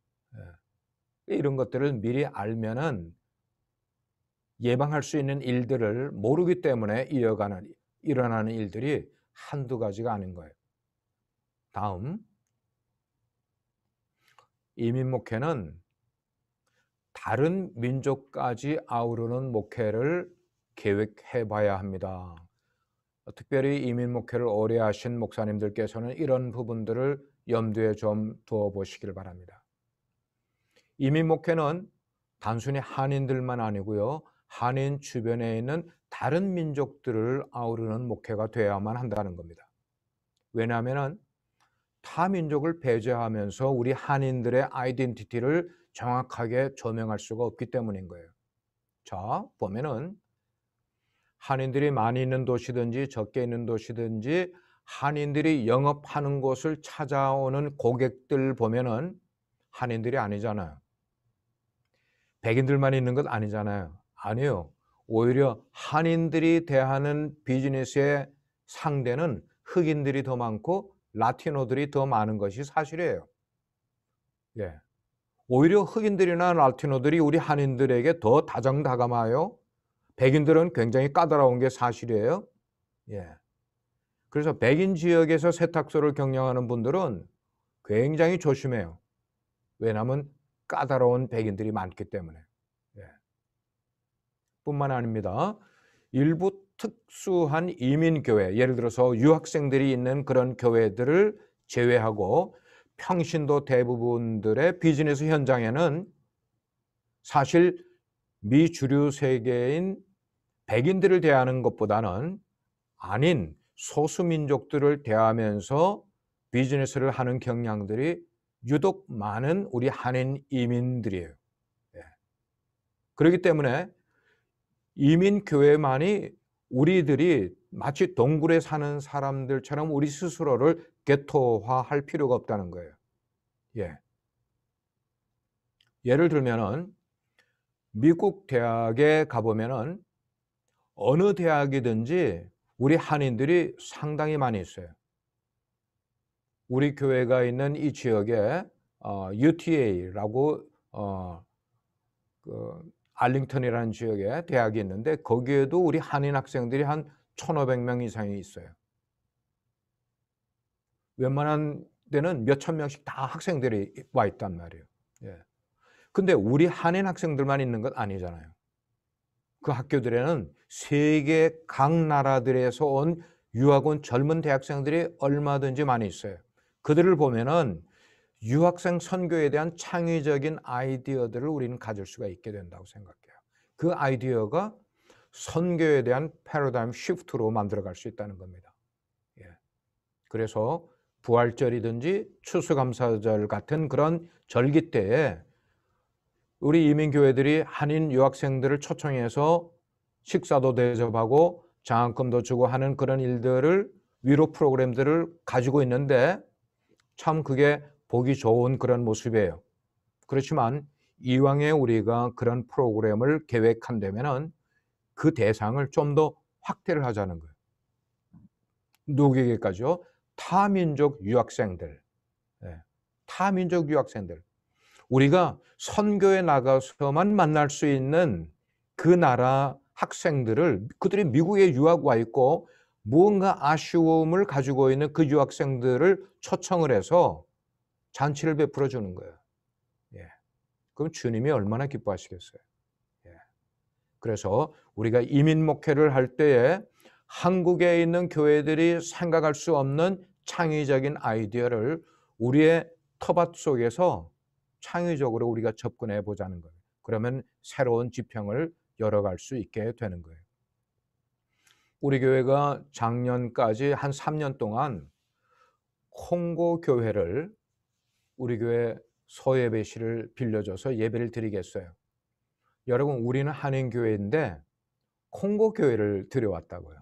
이런 것들을 미리 알면은 예방할 수 있는 일들을 모르기 때문에 일어나는 일들이 한두 가지가 아닌 거예요. 다음, 이민 목회는 다른 민족까지 아우르는 목회를 계획해 봐야 합니다. 특별히 이민 목회를 오래 하신 목사님들께서는 이런 부분들을 염두에 좀 두어 보시길 바랍니다. 이민 목회는 단순히 한인들만 아니고요. 한인 주변에 있는 다른 민족들을 아우르는 목회가 되어야만 한다는 겁니다. 왜냐하면 타 민족을 배제하면서 우리 한인들의 아이덴티티를 정확하게 조명할 수가 없기 때문인 거예요. 자, 보면은 한인들이 많이 있는 도시든지 적게 있는 도시든지 한인들이 영업하는 곳을 찾아오는 고객들 보면은 한인들이 아니잖아요. 백인들만 있는 것 아니잖아요. 아니요. 오히려 한인들이 대하는 비즈니스의 상대는 흑인들이 더 많고 라티노들이 더 많은 것이 사실이에요. 예. 오히려 흑인들이나 라티노들이 우리 한인들에게 더 다정다감하여 백인들은 굉장히 까다로운 게 사실이에요. 예. 그래서 백인 지역에서 세탁소를 경영하는 분들은 굉장히 조심해요. 왜냐하면 까다로운 백인들이 많기 때문에. 예. 뿐만 아닙니다. 일부 특수한 이민교회, 예를 들어서 유학생들이 있는 그런 교회들을 제외하고 평신도 대부분들의 비즈니스 현장에는 사실 미주류 세계인 백인들을 대하는 것보다는 아닌 소수민족들을 대하면서 비즈니스를 하는 경향들이 유독 많은 우리 한인 이민들이에요. 예. 그렇기 때문에 이민교회만이 우리들이 마치 동굴에 사는 사람들처럼 우리 스스로를 게토화할 필요가 없다는 거예요. 예. 예를 들면은 미국 대학에 가보면은 어느 대학이든지 우리 한인들이 상당히 많이 있어요. 우리 교회가 있는 이 지역에 UTA라고 알링턴이라는 지역에 대학이 있는데 거기에도 우리 한인 학생들이 한 1,500명 이상이 있어요. 웬만한 데는 몇천 명씩 다 학생들이 와 있단 말이에요. 예. 근데 우리 한인 학생들만 있는 것 아니잖아요. 그 학교들에는 세계 각 나라들에서 온 유학 온 젊은 대학생들이 얼마든지 많이 있어요. 그들을 보면은 유학생 선교에 대한 창의적인 아이디어들을 우리는 가질 수가 있게 된다고 생각해요. 그 아이디어가 선교에 대한 패러다임 시프트로 만들어갈 수 있다는 겁니다. 예. 그래서 부활절이든지 추수감사절 같은 그런 절기 때에 우리 이민교회들이 한인 유학생들을 초청해서 식사도 대접하고 장학금도 주고 하는 그런 일들을 위로 프로그램들을 가지고 있는데 참 그게 보기 좋은 그런 모습이에요. 그렇지만 이왕에 우리가 그런 프로그램을 계획한다면은 그 대상을 좀 더 확대를 하자는 거예요. 누구에게까지요? 타민족 유학생들. 네. 타민족 유학생들. 우리가 선교에 나가서만 만날 수 있는 그 나라 학생들을 그들이 미국에 유학 와 있고 무언가 아쉬움을 가지고 있는 그 유학생들을 초청을 해서 잔치를 베풀어 주는 거예요. 예. 그럼 주님이 얼마나 기뻐하시겠어요. 예. 그래서 우리가 이민 목회를 할 때에 한국에 있는 교회들이 생각할 수 없는 창의적인 아이디어를 우리의 터밭 속에서 창의적으로 우리가 접근해 보자는 거예요. 그러면 새로운 지평을 열어갈 수 있게 되는 거예요. 우리 교회가 작년까지 한 3년 동안 콩고 교회를 우리 교회 소예배실을 빌려줘서 예배를 드리겠어요. 여러분, 우리는 한인 교회인데 콩고 교회를 들여왔다고요.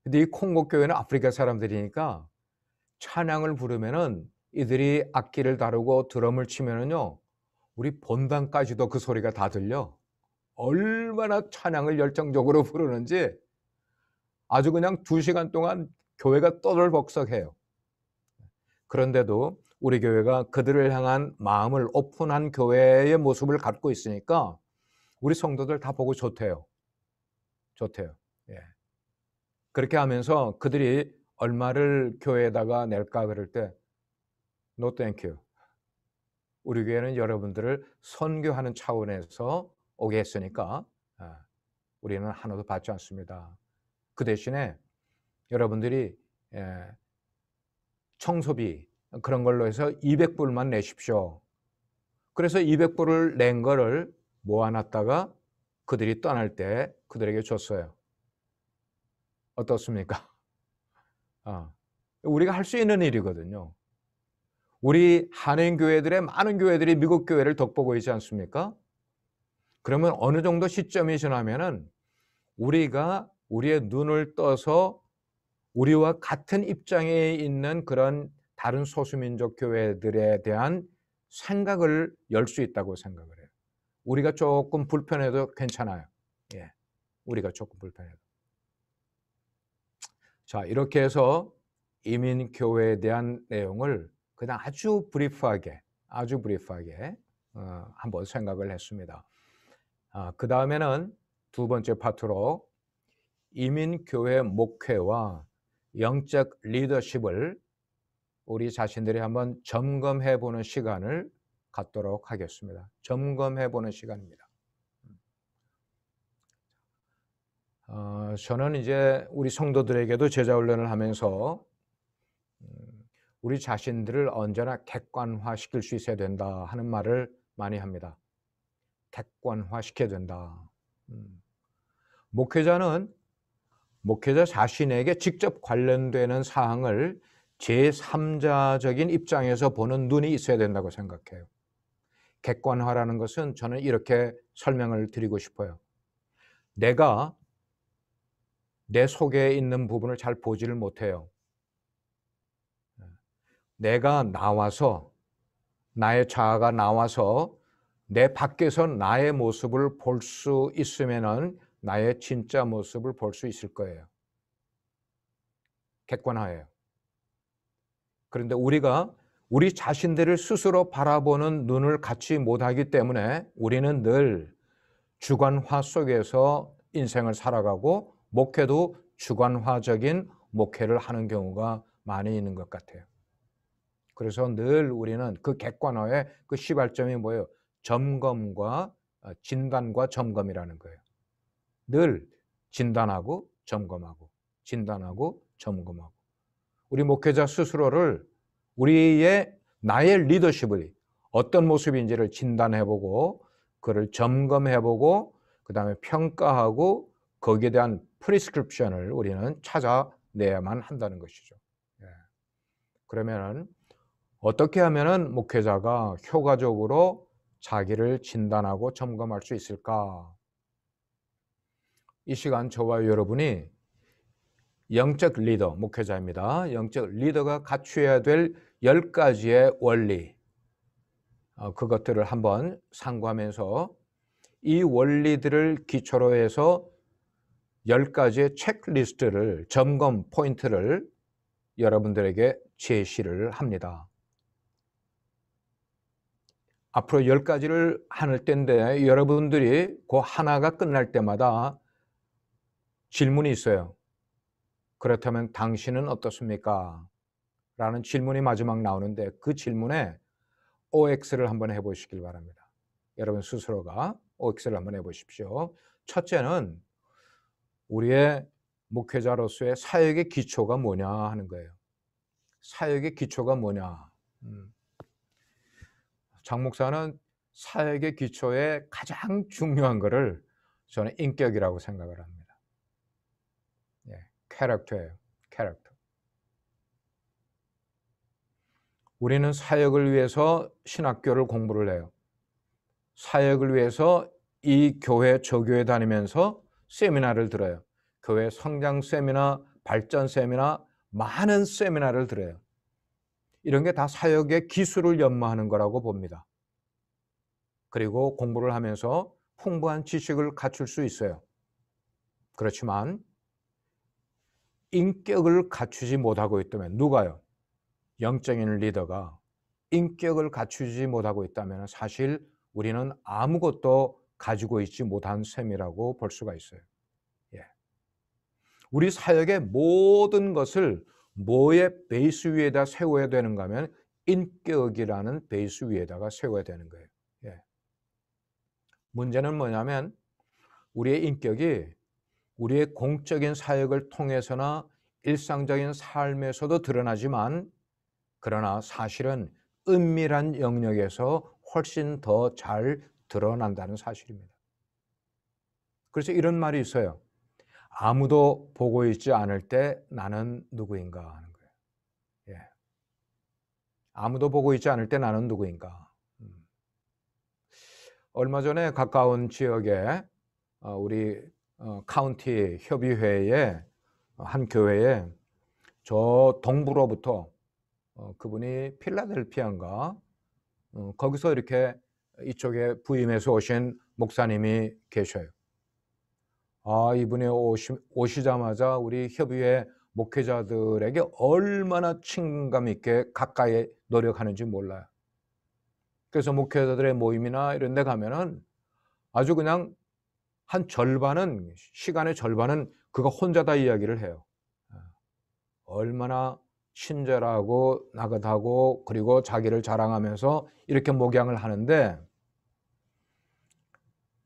근데 이 콩고 교회는 아프리카 사람들이니까 찬양을 부르면은 이들이 악기를 다루고 드럼을 치면은요, 우리 본당까지도 그 소리가 다 들려. 얼마나 찬양을 열정적으로 부르는지 아주 그냥 2시간 동안 교회가 떠들벅석해요. 그런데도 우리 교회가 그들을 향한 마음을 오픈한 교회의 모습을 갖고 있으니까 우리 성도들 다 보고 좋대요. 좋대요. 예. 그렇게 하면서 그들이 얼마를 교회에다가 낼까 그럴 때 No thank you. 우리 교회는 여러분들을 선교하는 차원에서 오게 했으니까 우리는 하나도 받지 않습니다. 그 대신에 여러분들이 청소비 그런 걸로 해서 200불만 내십시오. 그래서 200불을 낸 거를 모아놨다가 그들이 떠날 때 그들에게 줬어요. 어떻습니까? 우리가 할 수 있는 일이거든요. 우리 한인 교회들의 많은 교회들이 미국 교회를 덕보고 있지 않습니까? 그러면 어느 정도 시점이 지나면은 우리가 우리의 눈을 떠서 우리와 같은 입장에 있는 그런 다른 소수민족 교회들에 대한 생각을 열 수 있다고 생각을 해요. 우리가 조금 불편해도 괜찮아요. 예, 우리가 조금 불편해도. 자, 이렇게 해서 이민교회에 대한 내용을 그냥 아주 브리프하게 한번 생각을 했습니다. 그 다음에는 두 번째 파트로 이민교회 목회와 영적 리더십을 우리 자신들이 한번 점검해 보는 시간을 갖도록 하겠습니다. 점검해 보는 시간입니다. 저는 이제 우리 성도들에게도 제자 훈련을 하면서 우리 자신들을 언제나 객관화시킬 수 있어야 된다 하는 말을 많이 합니다. 객관화시켜야 된다. 목회자 자신에게 직접 관련되는 사항을 제3자적인 입장에서 보는 눈이 있어야 된다고 생각해요. 객관화라는 것은 저는 이렇게 설명을 드리고 싶어요. 내가 내 속에 있는 부분을 잘 보지를 못해요. 내가 나와서, 나의 자아가 나와서 내 밖에서 나의 모습을 볼 수 있으면은 나의 진짜 모습을 볼 수 있을 거예요. 객관화예요. 그런데 우리가 우리 자신들을 스스로 바라보는 눈을 갖지 못하기 때문에 우리는 늘 주관화 속에서 인생을 살아가고 목회도 주관화적인 목회를 하는 경우가 많이 있는 것 같아요. 그래서 늘 우리는 그 객관화의 그 시발점이 뭐예요? 점검과 진단과 점검이라는 거예요. 늘 진단하고 점검하고 진단하고 점검하고 우리 목회자 스스로를 나의 리더십을 어떤 모습인지를 진단해보고 그를 점검해보고 그 다음에 평가하고 거기에 대한 프리스크립션을 우리는 찾아내야만 한다는 것이죠. 그러면 어떻게 하면 목회자가 효과적으로 자기를 진단하고 점검할 수 있을까? 이 시간 저와 여러분이 영적 리더, 목회자입니다. 영적 리더가 갖추어야 될 10가지의 원리, 그것들을 한번 상고하면서 이 원리들을 기초로 해서 10가지의 체크리스트를, 점검 포인트를 여러분들에게 제시를 합니다. 앞으로 10가지를 할 텐데 여러분들이 그 하나가 끝날 때마다 질문이 있어요. 그렇다면 당신은 어떻습니까? 라는 질문이 마지막 나오는데 그 질문에 OX를 한번 해보시길 바랍니다. 여러분 스스로가 OX를 한번 해보십시오. 첫째는 우리의 목회자로서의 사역의 기초가 뭐냐 하는 거예요. 사역의 기초가 뭐냐. 장 목사는 사역의 기초에 가장 중요한 것을 저는 인격이라고 생각을 합니다. 예, 캐릭터예요. 캐릭터. 우리는 사역을 위해서 신학교를 공부를 해요. 사역을 위해서 이 교회, 저 교회 다니면서 세미나를 들어요. 교회 성장 세미나, 발전 세미나, 많은 세미나를 들어요. 이런 게 다 사역의 기술을 연마하는 거라고 봅니다. 그리고 공부를 하면서 풍부한 지식을 갖출 수 있어요. 그렇지만 인격을 갖추지 못하고 있다면, 누가요? 영적인 리더가 인격을 갖추지 못하고 있다면 사실 우리는 아무것도 가지고 있지 못한 셈이라고 볼 수가 있어요. 예. 우리 사역의 모든 것을 뭐의 베이스 위에다 세워야 되는가 하면 인격이라는 베이스 위에다가 세워야 되는 거예요. 예. 문제는 뭐냐면 우리의 인격이 우리의 공적인 사역을 통해서나 일상적인 삶에서도 드러나지만 그러나 사실은 은밀한 영역에서 훨씬 더 잘 드러난다는 사실입니다. 그래서 이런 말이 있어요. 아무도 보고 있지 않을 때 나는 누구인가 하는 거예요. 예. 아무도 보고 있지 않을 때 나는 누구인가. 얼마 전에 가까운 지역에 우리 카운티 협의회의 한 교회에 저 동부로부터 그분이 필라델피아인가 거기서 이렇게 이쪽에 부임해서 오신 목사님이 계셔요. 이분이 오시자마자 우리 협의회 목회자들에게 얼마나 친감 있게 가까이 노력하는지 몰라요. 그래서 목회자들의 모임이나 이런 데 가면은 아주 그냥 한 절반은, 시간의 절반은 그가 혼자 다 이야기를 해요. 얼마나 친절하고 나긋하고 그리고 자기를 자랑하면서 이렇게 목양을 하는데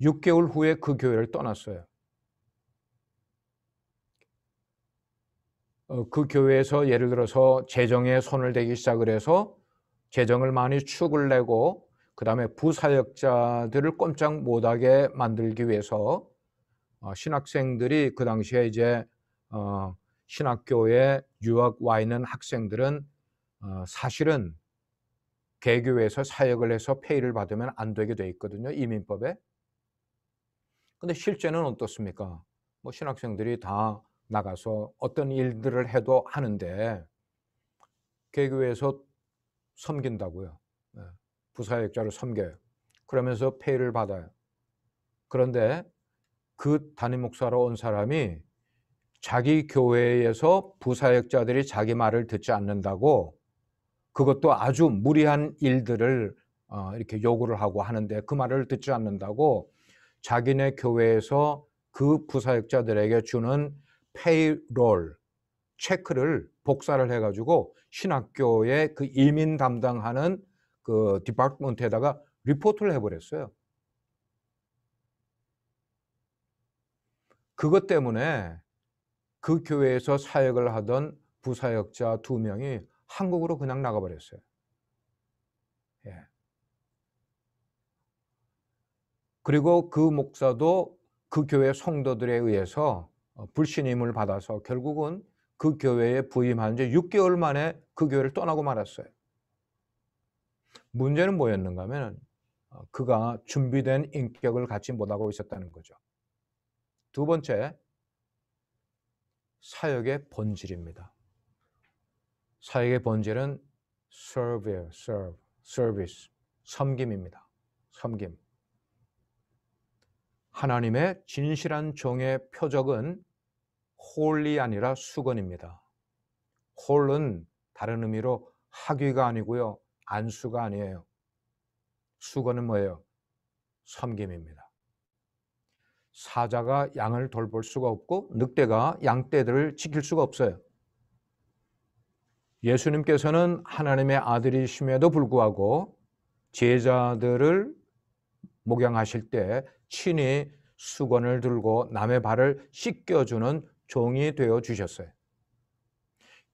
6개월 후에 그 교회를 떠났어요. 그 교회에서 예를 들어서 재정에 손을 대기 시작을 해서 재정을 많이 축을 내고 그 다음에 부사역자들을 꼼짝 못하게 만들기 위해서 신학생들이 그 당시에 이제 신학교에 유학 와 있는 학생들은 사실은 개교에서 사역을 해서 페이를 받으면 안 되게 돼 있거든요. 이민법에. 근데 실제는 어떻습니까? 뭐 신학생들이 다 나가서 어떤 일들을 해도 하는데 개교에서 섬긴다고요. 부사역자를 섬겨요. 그러면서 페이를 받아요. 그런데 그 담임 목사로 온 사람이 자기 교회에서 부사역자들이 자기 말을 듣지 않는다고 그것도 아주 무리한 일들을 이렇게 요구를 하고 하는데 그 말을 듣지 않는다고 자기네 교회에서 그 부사역자들에게 주는 페이롤 체크를 복사를 해가지고 신학교에 그 이민 담당하는 그 디파트먼트에다가 리포트를 해버렸어요. 그것 때문에 그 교회에서 사역을 하던 부사역자 2명이 한국으로 그냥 나가버렸어요. 예. 그리고 그 목사도 그 교회 성도들에 의해서 불신임을 받아서 결국은 그 교회에 부임한 지 6개월 만에 그 교회를 떠나고 말았어요. 문제는 뭐였는가 하면 그가 준비된 인격을 갖지 못하고 있었다는 거죠. 두 번째, 사역의 본질입니다. 사역의 본질은 service, 섬김입니다. 섬김. 하나님의 진실한 종의 표적은 홀이 아니라 수건입니다. 홀은 다른 의미로 학위가 아니고요, 안수가 아니에요. 수건은 뭐예요? 섬김입니다. 사자가 양을 돌볼 수가 없고 늑대가 양떼들을 지킬 수가 없어요. 예수님께서는 하나님의 아들이심에도 불구하고 제자들을 목양하실 때 친히 수건을 들고 남의 발을 씻겨주는 종이 되어 주셨어요.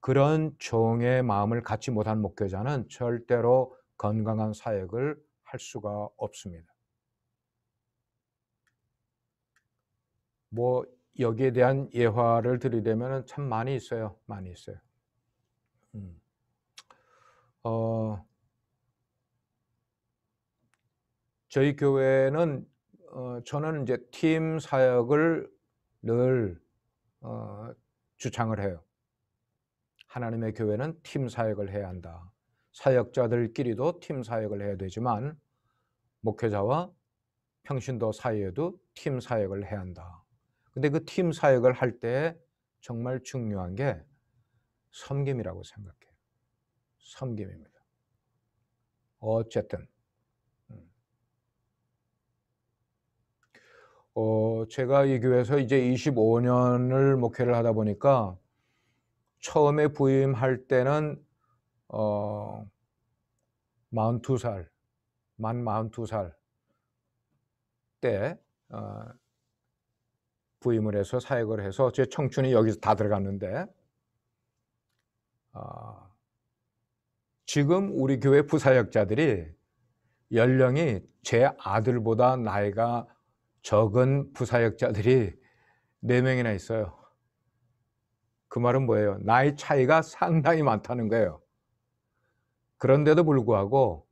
그런 종의 마음을 갖지 못한 목회자는 절대로 건강한 사역을 할 수가 없습니다. 뭐 여기에 대한 예화를 드리려면 참 많이 있어요. 많이 있어요. 저희 교회는 저는 이제 팀 사역을 늘 주창을 해요. 하나님의 교회는 팀 사역을 해야 한다. 사역자들끼리도 팀 사역을 해야 되지만 목회자와 평신도 사이에도 팀 사역을 해야 한다. 근데 그 팀 사역을 할 때 정말 중요한 게 섬김이라고 생각해요. 섬김입니다. 어쨌든 제가 이 교회에서 이제 25년을 목회를 하다 보니까 처음에 부임할 때는 42살, 만 42살 때 부임을 해서 사역을 해서 제 청춘이 여기서 다 들어갔는데 지금 우리 교회 부사역자들이 연령이 제 아들보다 나이가 적은 부사역자들이 4명이나 있어요. 그 말은 뭐예요? 나이 차이가 상당히 많다는 거예요. 그런데도 불구하고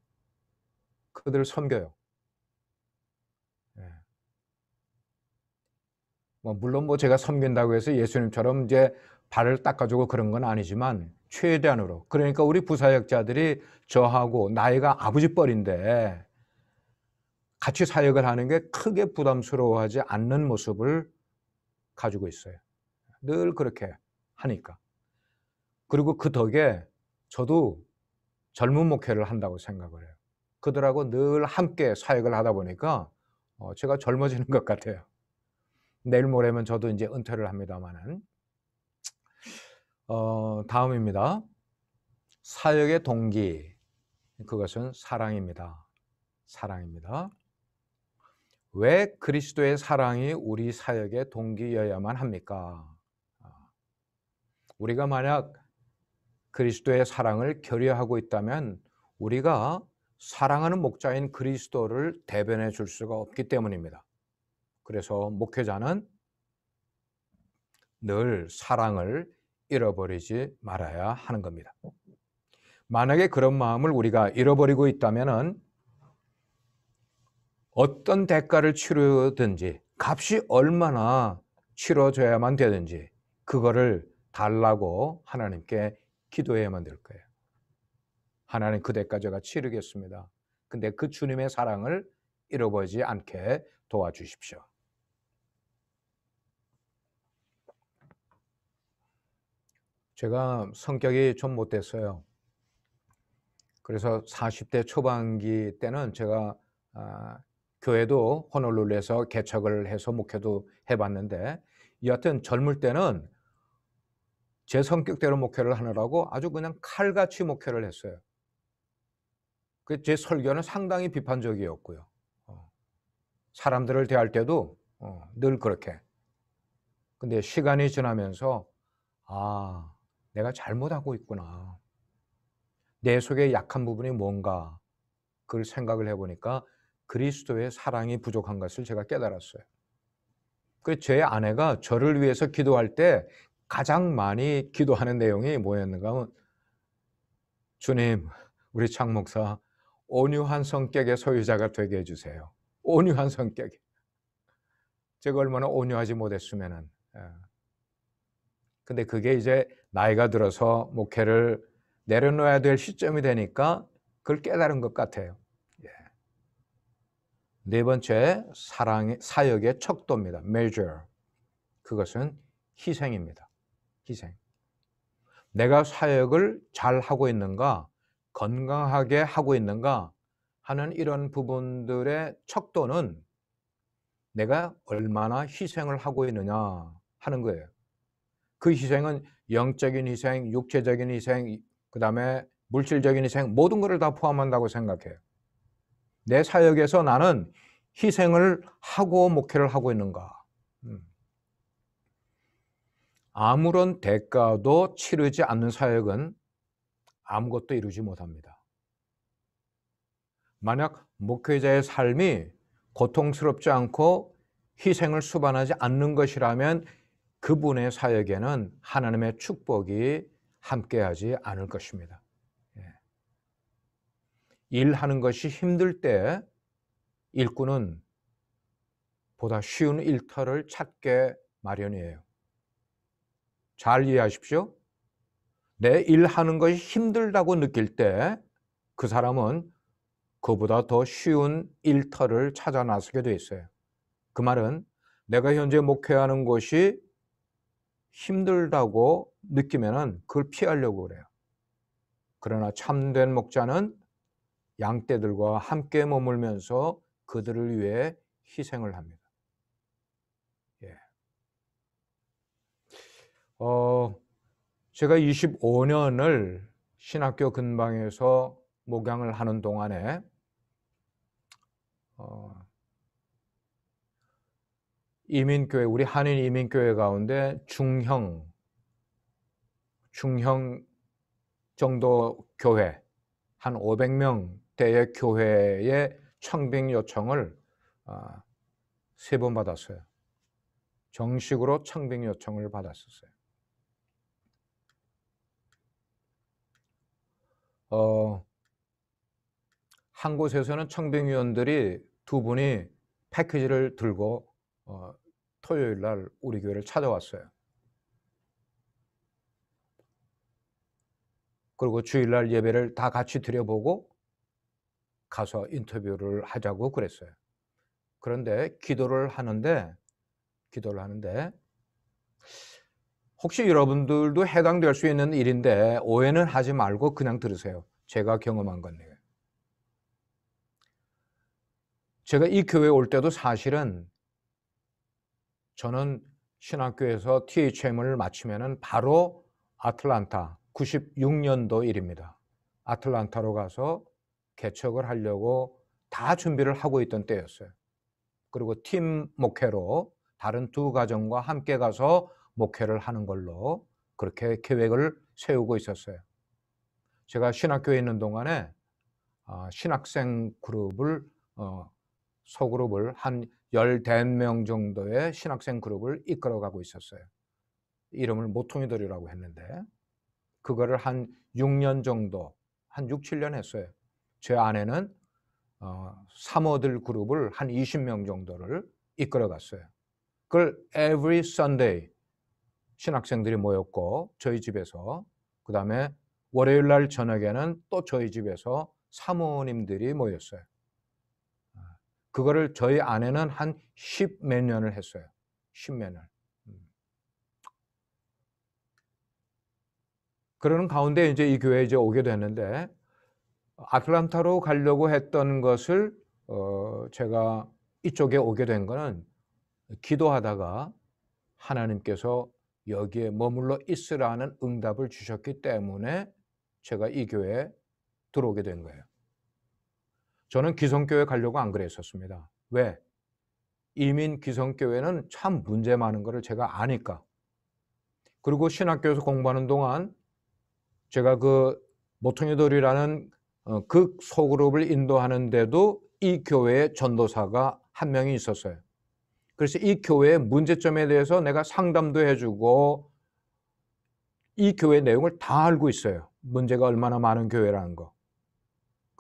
그들을 섬겨요. 물론 제가 섬긴다고 해서 예수님처럼 이제 발을 닦아주고 그런 건 아니지만 최대한으로. 그러니까 우리 부사역자들이 저하고 나이가 아버지 뻘인데 같이 사역을 하는 게 크게 부담스러워하지 않는 모습을 가지고 있어요. 늘 그렇게 하니까. 그리고 그 덕에 저도 젊은 목회를 한다고 생각을 해요. 그들하고 늘 함께 사역을 하다 보니까 제가 젊어지는 것 같아요. 내일 모레면 저도 이제 은퇴를 합니다만은. 다음입니다. 사역의 동기, 그것은 사랑입니다. 사랑입니다. 왜 그리스도의 사랑이 우리 사역의 동기여야만 합니까? 우리가 만약 그리스도의 사랑을 결여하고 있다면 우리가 사랑하는 목자인 그리스도를 대변해 줄 수가 없기 때문입니다. 그래서 목회자는 늘 사랑을 잃어버리지 말아야 하는 겁니다. 만약에 그런 마음을 우리가 잃어버리고 있다면 어떤 대가를 치르든지 값이 얼마나 치러져야만 되든지 그거를 달라고 하나님께 기도해야만 될 거예요. 하나님 그 대가 제가 치르겠습니다. 근데 그 주님의 사랑을 잃어버리지 않게 도와주십시오. 제가 성격이 좀 못됐어요. 그래서 40대 초반기 때는 제가 교회도 호놀룰루에서 개척을 해서 목회도 해봤는데 여하튼 젊을 때는 제 성격대로 목회를 하느라고 아주 그냥 칼같이 목회를 했어요. 제 설교는 상당히 비판적이었고요. 사람들을 대할 때도 늘 그렇게. 근데 시간이 지나면서 내가 잘못하고 있구나. 내 속에 약한 부분이 뭔가 그걸 생각을 해보니까 그리스도의 사랑이 부족한 것을 제가 깨달았어요. 제 아내가 저를 위해서 기도할 때 가장 많이 기도하는 내용이 뭐였는가 하면 주님, 우리 장 목사 온유한 성격의 소유자가 되게 해주세요. 온유한 성격이. 제가 얼마나 온유하지 못했으면은. 근데 그게 이제 나이가 들어서 목회를 내려놓아야 될 시점이 되니까 그걸 깨달은 것 같아요. 네 번째, 사역의 척도입니다. measure. 그것은 희생입니다. 희생. 내가 사역을 잘 하고 있는가, 건강하게 하고 있는가 하는 이런 부분들의 척도는 내가 얼마나 희생을 하고 있느냐 하는 거예요. 그 희생은 영적인 희생, 육체적인 희생, 그 다음에 물질적인 희생, 모든 것을 다 포함한다고 생각해요. 내 사역에서 나는 희생을 하고 목회를 하고 있는가. 아무런 대가도 치르지 않는 사역은 아무것도 이루지 못합니다. 만약 목회자의 삶이 고통스럽지 않고 희생을 수반하지 않는 것이라면 그분의 사역에는 하나님의 축복이 함께하지 않을 것입니다. 일하는 것이 힘들 때 일꾼은 보다 쉬운 일터를 찾게 마련이에요. 잘 이해하십시오. 내 일하는 것이 힘들다고 느낄 때 그 사람은 그보다 더 쉬운 일터를 찾아 나서게 돼 있어요. 그 말은 내가 현재 목회하는 것이 힘들다고 느끼면은 그걸 피하려고 그래요. 그러나 참된 목자는 양떼들과 함께 머물면서 그들을 위해 희생을 합니다. 제가 25년을 신학교 근방에서 목양을 하는 동안에 이민교회, 우리 한인 이민교회 가운데 중형 정도 교회, 한 500명대의 교회의 청빙 요청을 3번 받았어요. 정식으로 청빙 요청을 받았었어요. 한 곳에서는 청빙위원들이 2분이 패키지를 들고 토요일 날 우리 교회를 찾아왔어요. 그리고 주일날 예배를 다 같이 드려보고 가서 인터뷰를 하자고 그랬어요. 그런데 기도를 하는데 혹시 여러분들도 해당될 수 있는 일인데 오해는 하지 말고 그냥 들으세요. 제가 경험한 건데요. 제가 이 교회에 올 때도 사실은 저는 신학교에서 THM을 마치면은 바로 아틀란타, 96년도 일입니다. 아틀란타로 가서 개척을 하려고 다 준비를 하고 있던 때였어요. 그리고 팀 목회로 다른 2 가정과 함께 가서 목회를 하는 걸로 그렇게 계획을 세우고 있었어요. 제가 신학교에 있는 동안에 신학생 그룹을 소그룹을 한 15명 정도의 신학생 그룹을 이끌어가고 있었어요. 이름을 모퉁이들이라고 했는데 그거를 한 6년 정도, 한 6, 7년 했어요. 제 아내는 사모들 그룹을 한 20명 정도를 이끌어갔어요. 그걸 every Sunday 신학생들이 모였고 저희 집에서, 그 다음에 월요일 날 저녁에는 또 저희 집에서 사모님들이 모였어요. 그거를 저희 아내는 한 10몇 년을 했어요. 10몇 년. 그러는 가운데 이제 이 교회에 이제 오게 됐는데 아틀란타로 가려고 했던 것을 제가 이쪽에 오게 된 거는 기도하다가 하나님께서 여기에 머물러 있으라는 응답을 주셨기 때문에 제가 이 교회에 들어오게 된 거예요. 저는 기성교회 가려고 안 그랬었습니다. 왜? 이민 기성교회는 참 문제 많은 거를 제가 아니까. 그리고 신학교에서 공부하는 동안 제가 그 모퉁이돌이라는 그 소그룹을 인도하는데도 이 교회의 전도사가 한 명이 있었어요. 그래서 이 교회의 문제점에 대해서 내가 상담도 해주고 이 교회 내용을 다 알고 있어요. 문제가 얼마나 많은 교회라는 거.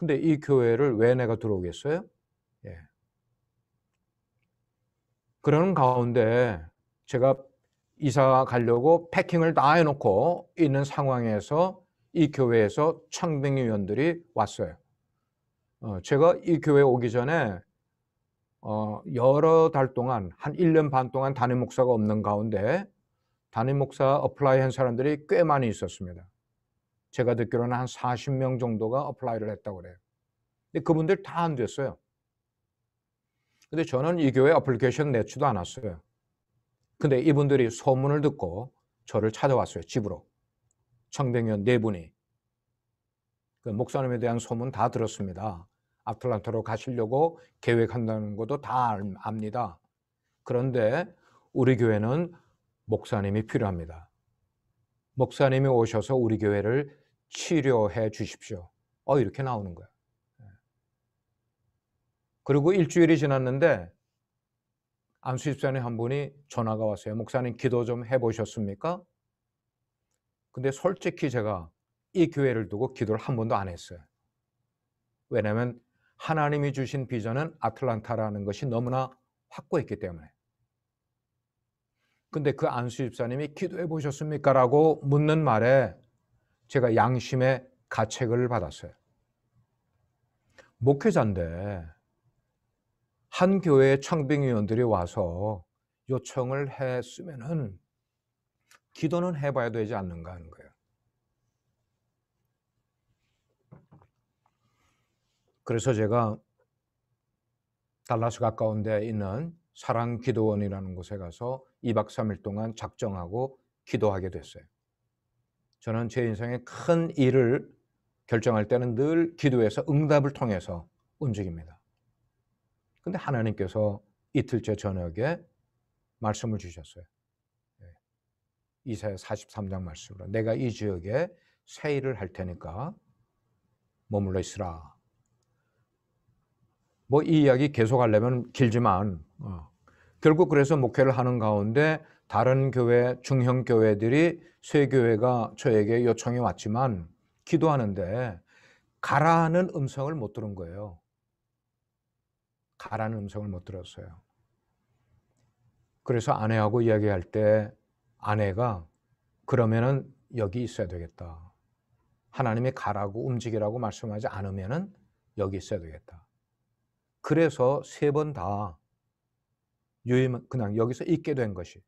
근데 이 교회를 왜 내가 들어오겠어요? 예. 그러는 가운데 제가 이사 가려고 패킹을 다 해놓고 있는 상황에서 이 교회에서 청빙위원들이 왔어요. 제가 이 교회 오기 전에 여러 달 동안 한 1년 반 동안 담임 목사가 없는 가운데 담임 목사 어플라이 한 사람들이 꽤 많이 있었습니다. 제가 듣기로는 한 40명 정도가 어플라이를 했다고 그래요. 근데 그분들 다 안 됐어요. 근데 저는 이 교회 애플리케이션 내지도 않았어요. 근데 이분들이 소문을 듣고 저를 찾아왔어요. 집으로. 청빙위원 4분이. 그 목사님에 대한 소문 다 들었습니다. 아틀란타로 가시려고 계획한다는 것도 다 압니다. 그런데 우리 교회는 목사님이 필요합니다. 목사님이 오셔서 우리 교회를 치료해 주십시오. 이렇게 나오는 거예요. 그리고 일주일이 지났는데 안수 집사님 한 분이 전화가 왔어요. 목사님 기도 좀 해보셨습니까? 근데 솔직히 제가 이 교회를 두고 기도를 한 번도 안 했어요. 왜냐하면 하나님이 주신 비전은 아틀란타라는 것이 너무나 확고했기 때문에. 근데 그 안수 집사님이 기도해 보셨습니까? 라고 묻는 말에 제가 양심의 가책을 받았어요. 목회자인데 한 교회의 청빙위원들이 와서 요청을 했으면은 기도는 해봐야 되지 않는가 하는 거예요. 그래서 제가 달라스 가까운 데 있는 사랑기도원이라는 곳에 가서 2박 3일 동안 작정하고 기도하게 됐어요. 저는 제 인생의 큰 일을 결정할 때는 늘 기도해서 응답을 통해서 움직입니다. 근데 하나님께서 이틀째 저녁에 말씀을 주셨어요. 이사야 43장 말씀으로 내가 이 지역에 새 일을 할 테니까 머물러 있으라. 뭐 이 이야기 계속하려면 길지만 결국 그래서 목회를 하는 가운데 다른 교회, 중형 교회들이 새 교회가 저에게 요청이 왔지만 기도하는데 가라는 음성을 못 들은 거예요. 가라는 음성을 못 들었어요. 그래서 아내하고 이야기할 때 아내가 그러면은 여기 있어야 되겠다. 하나님이 가라고 움직이라고 말씀하지 않으면은 여기 있어야 되겠다. 그래서 3번 다 그냥 여기서 있게 된 것이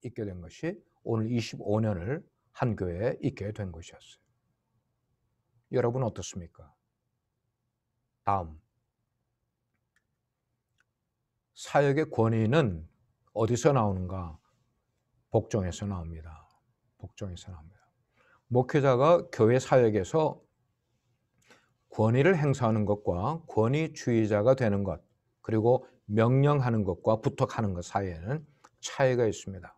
있게 된 것이 오늘 25년을 한 교회에 있게 된 것이었어요. 여러분 어떻습니까? 다음 사역의 권위는 어디서 나오는가? 복종에서 나옵니다. 복종에서 나옵니다. 목회자가 교회 사역에서 권위를 행사하는 것과 권위주의자가 되는 것 그리고 명령하는 것과 부탁하는 것 사이에는 차이가 있습니다.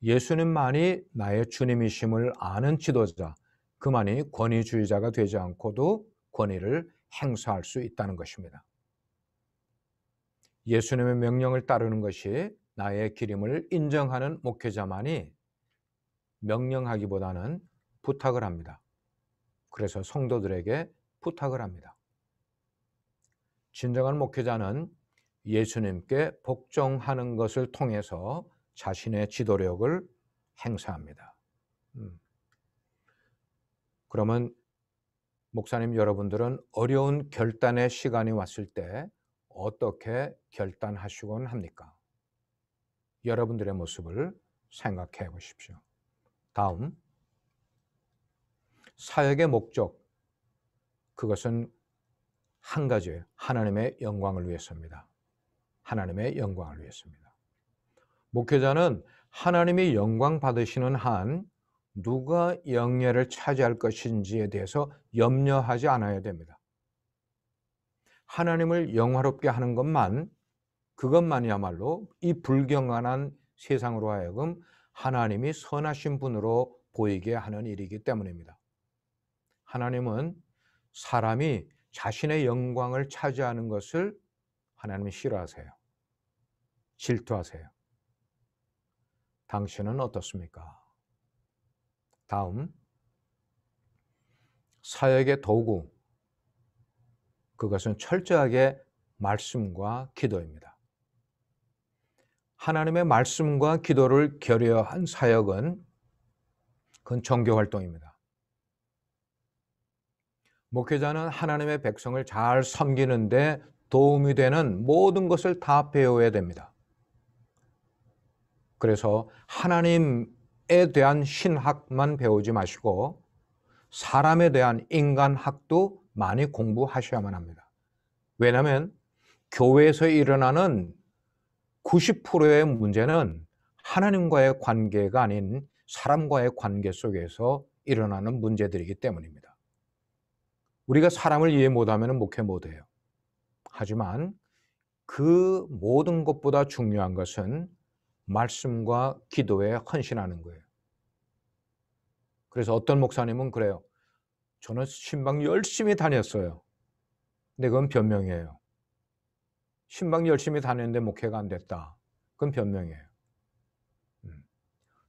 예수님만이 나의 주님이심을 아는 지도자, 그만이 권위주의자가 되지 않고도 권위를 행사할 수 있다는 것입니다. 예수님의 명령을 따르는 것이 나의 길임을 인정하는 목회자만이 명령하기보다는 부탁을 합니다. 그래서 성도들에게 부탁을 합니다. 진정한 목회자는 예수님께 복종하는 것을 통해서 자신의 지도력을 행사합니다. 그러면 목사님 여러분들은 어려운 결단의 시간이 왔을 때 어떻게 결단하시곤 합니까? 여러분들의 모습을 생각해 보십시오. 다음, 사역의 목적, 그것은 한 가지예요. 하나님의 영광을 위해서입니다. 하나님의 영광을 위해서입니다. 목회자는 하나님이 영광 받으시는 한 누가 영예를 차지할 것인지에 대해서 염려하지 않아야 됩니다. 하나님을 영화롭게 하는 것만, 그것만이야말로 이 불경건한 세상으로 하여금 하나님이 선하신 분으로 보이게 하는 일이기 때문입니다. 하나님은 사람이 자신의 영광을 차지하는 것을 하나님이 싫어하세요. 질투하세요. 당신은 어떻습니까? 다음, 사역의 도구, 그것은 철저하게 말씀과 기도입니다. 하나님의 말씀과 기도를 결여한 사역은 그건 종교활동입니다. 목회자는 하나님의 백성을 잘 섬기는데 도움이 되는 모든 것을 다 배워야 됩니다. 그래서 하나님에 대한 신학만 배우지 마시고 사람에 대한 인간학도 많이 공부하셔야만 합니다. 왜냐하면 교회에서 일어나는 90%의 문제는 하나님과의 관계가 아닌 사람과의 관계 속에서 일어나는 문제들이기 때문입니다. 우리가 사람을 이해 못하면 목회 못해요. 하지만 그 모든 것보다 중요한 것은 말씀과 기도에 헌신하는 거예요. 그래서 어떤 목사님은 그래요. 저는 신방 열심히 다녔어요. 근데 그건 변명이에요. 신방 열심히 다녔는데 목회가 안 됐다. 그건 변명이에요.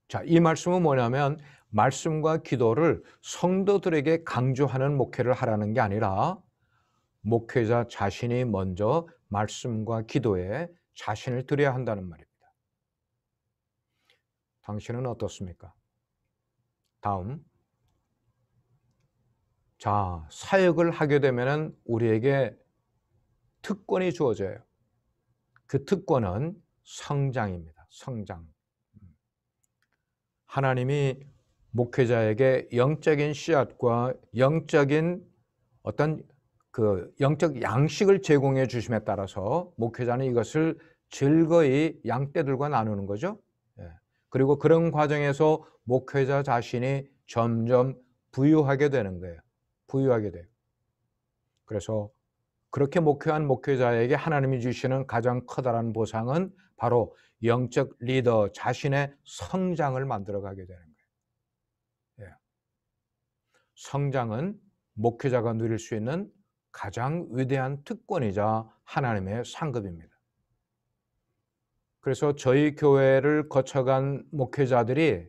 자, 이 말씀은 뭐냐면 말씀과 기도를 성도들에게 강조하는 목회를 하라는 게 아니라 목회자 자신이 먼저 말씀과 기도에 자신을 드려야 한다는 말입니다. 당신은 어떻습니까? 다음. 자, 사역을 하게 되면 우리에게 특권이 주어져요. 그 특권은 성장입니다. 성장. 하나님이 목회자에게 영적인 씨앗과 영적인 어떤 그 영적 양식을 제공해 주심에 따라서 목회자는 이것을 즐거이 양떼들과 나누는 거죠. 그리고 그런 과정에서 목회자 자신이 점점 부유하게 되는 거예요. 부유하게 돼요. 그래서 그렇게 목회한 목회자에게 하나님이 주시는 가장 커다란 보상은 바로 영적 리더 자신의 성장을 만들어가게 되는 거예요. 성장은 목회자가 누릴 수 있는 가장 위대한 특권이자 하나님의 상급입니다. 그래서 저희 교회를 거쳐간 목회자들이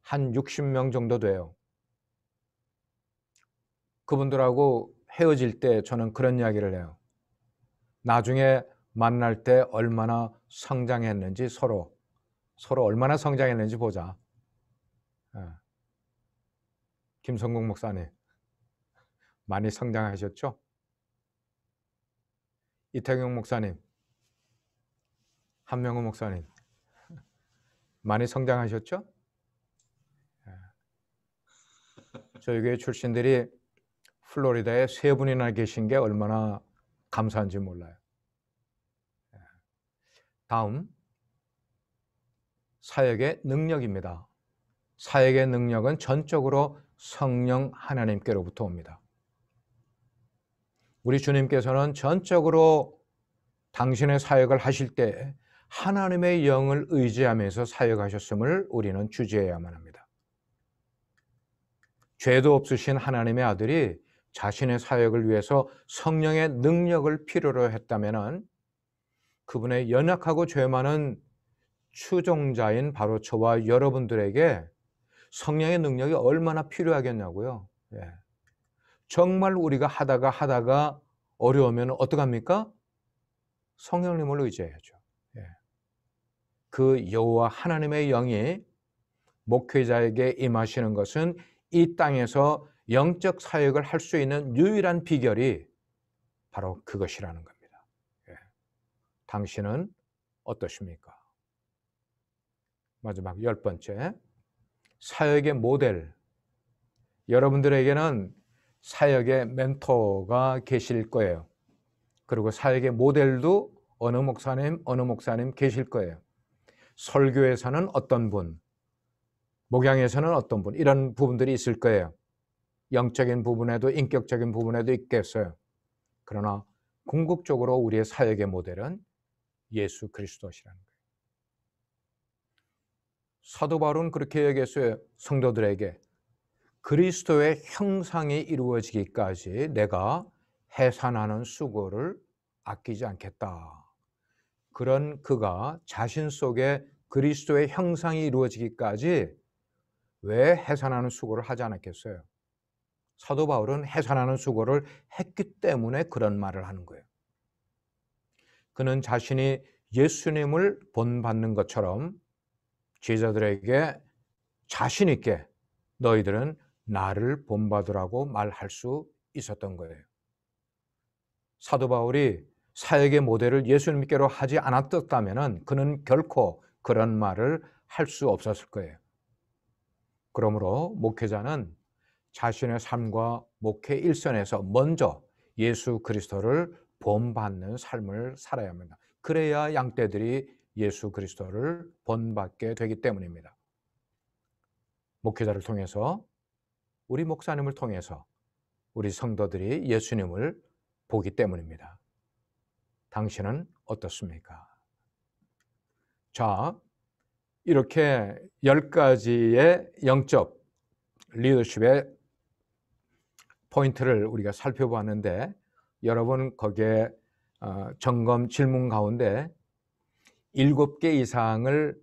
한 60명 정도 돼요. 그분들하고 헤어질 때 저는 그런 이야기를 해요. 나중에 만날 때 얼마나 성장했는지 서로 얼마나 성장했는지 보자. 김성국 목사님 많이 성장하셨죠? 이태경 목사님, 한명호 목사님 많이 성장하셨죠? 저희 교회 출신들이 플로리다에 3분이나 계신 게 얼마나 감사한지 몰라요. 다음, 사역의 능력입니다. 사역의 능력은 전적으로 성령 하나님께로부터 옵니다. 우리 주님께서는 전적으로 당신의 사역을 하실 때 하나님의 영을 의지하면서 사역하셨음을 우리는 주지해야만 합니다. 죄도 없으신 하나님의 아들이 자신의 사역을 위해서 성령의 능력을 필요로 했다면 그분의 연약하고 죄 많은 추종자인 바로 저와 여러분들에게 성령의 능력이 얼마나 필요하겠냐고요. 정말 우리가 하다가 어려우면 어떡합니까? 성령님을 의지해야죠. 그 여호와 하나님의 영이 목회자에게 임하시는 것은 이 땅에서 영적 사역을 할 수 있는 유일한 비결이 바로 그것이라는 겁니다. 당신은 어떠십니까? 마지막 10번째, 사역의 모델. 여러분들에게는 사역의 멘토가 계실 거예요. 그리고 사역의 모델도 어느 목사님 계실 거예요. 설교에서는 어떤 분, 목양에서는 어떤 분, 이런 부분들이 있을 거예요. 영적인 부분에도 인격적인 부분에도 있겠어요. 그러나 궁극적으로 우리의 사역의 모델은 예수 그리스도시라는 거예요. 사도 바울은 그렇게 얘기했어요. 성도들에게 그리스도의 형상이 이루어지기까지 내가 해산하는 수고를 아끼지 않겠다. 그런 그가 자신 속에 그리스도의 형상이 이루어지기까지 왜 해산하는 수고를 하지 않았겠어요? 사도 바울은 해산하는 수고를 했기 때문에 그런 말을 하는 거예요. 그는 자신이 예수님을 본받는 것처럼 제자들에게 자신 있게 너희들은 나를 본받으라고 말할 수 있었던 거예요. 사도 바울이 사역의 모델을 예수님께로 하지 않았다면 그는 결코 그런 말을 할 수 없었을 거예요. 그러므로 목회자는 자신의 삶과 목회 일선에서 먼저 예수 그리스도를 본받는 삶을 살아야 합니다. 그래야 양떼들이 예수 그리스도를 본받게 되기 때문입니다. 목회자를 통해서, 우리 목사님을 통해서 우리 성도들이 예수님을 보기 때문입니다. 당신은 어떻습니까? 자, 이렇게 10가지의 영적 리더십의 포인트를 우리가 살펴보았는데, 여러분 거기에 점검 질문 가운데 7개 이상을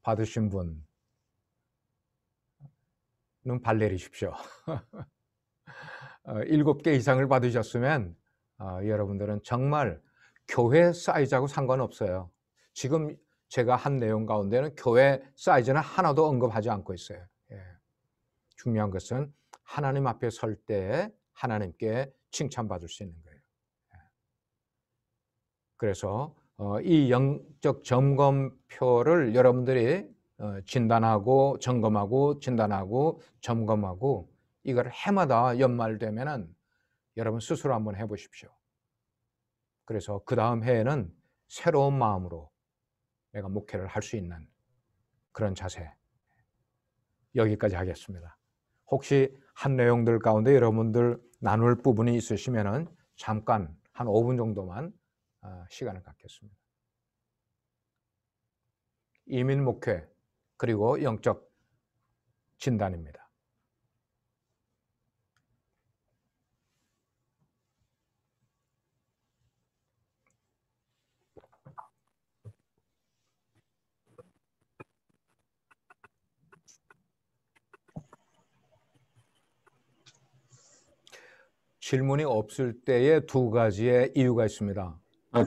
받으신 분은 발 내리십시오. 7개 이상을 받으셨으면 여러분들은 정말 교회 사이즈하고 상관없어요. 지금 제가 한 내용 가운데는 교회 사이즈는 하나도 언급하지 않고 있어요. 중요한 것은 하나님 앞에 설 때 하나님께 칭찬받을 수 있는 거예요. 그래서 이 영적 점검표를 여러분들이 진단하고 점검하고 진단하고 점검하고 이걸 해마다 연말 되면은 여러분 스스로 한번 해보십시오. 그래서 그 다음 해에는 새로운 마음으로 내가 목회를 할 수 있는 그런 자세. 여기까지 하겠습니다. 혹시 한 내용들 가운데 여러분들 나눌 부분이 있으시면은 잠깐 한 5분 정도만 시간을 갖겠습니다. 이민 목회 그리고 영적 진단입니다. 질문이 없을 때에 2가지의 이유가 있습니다.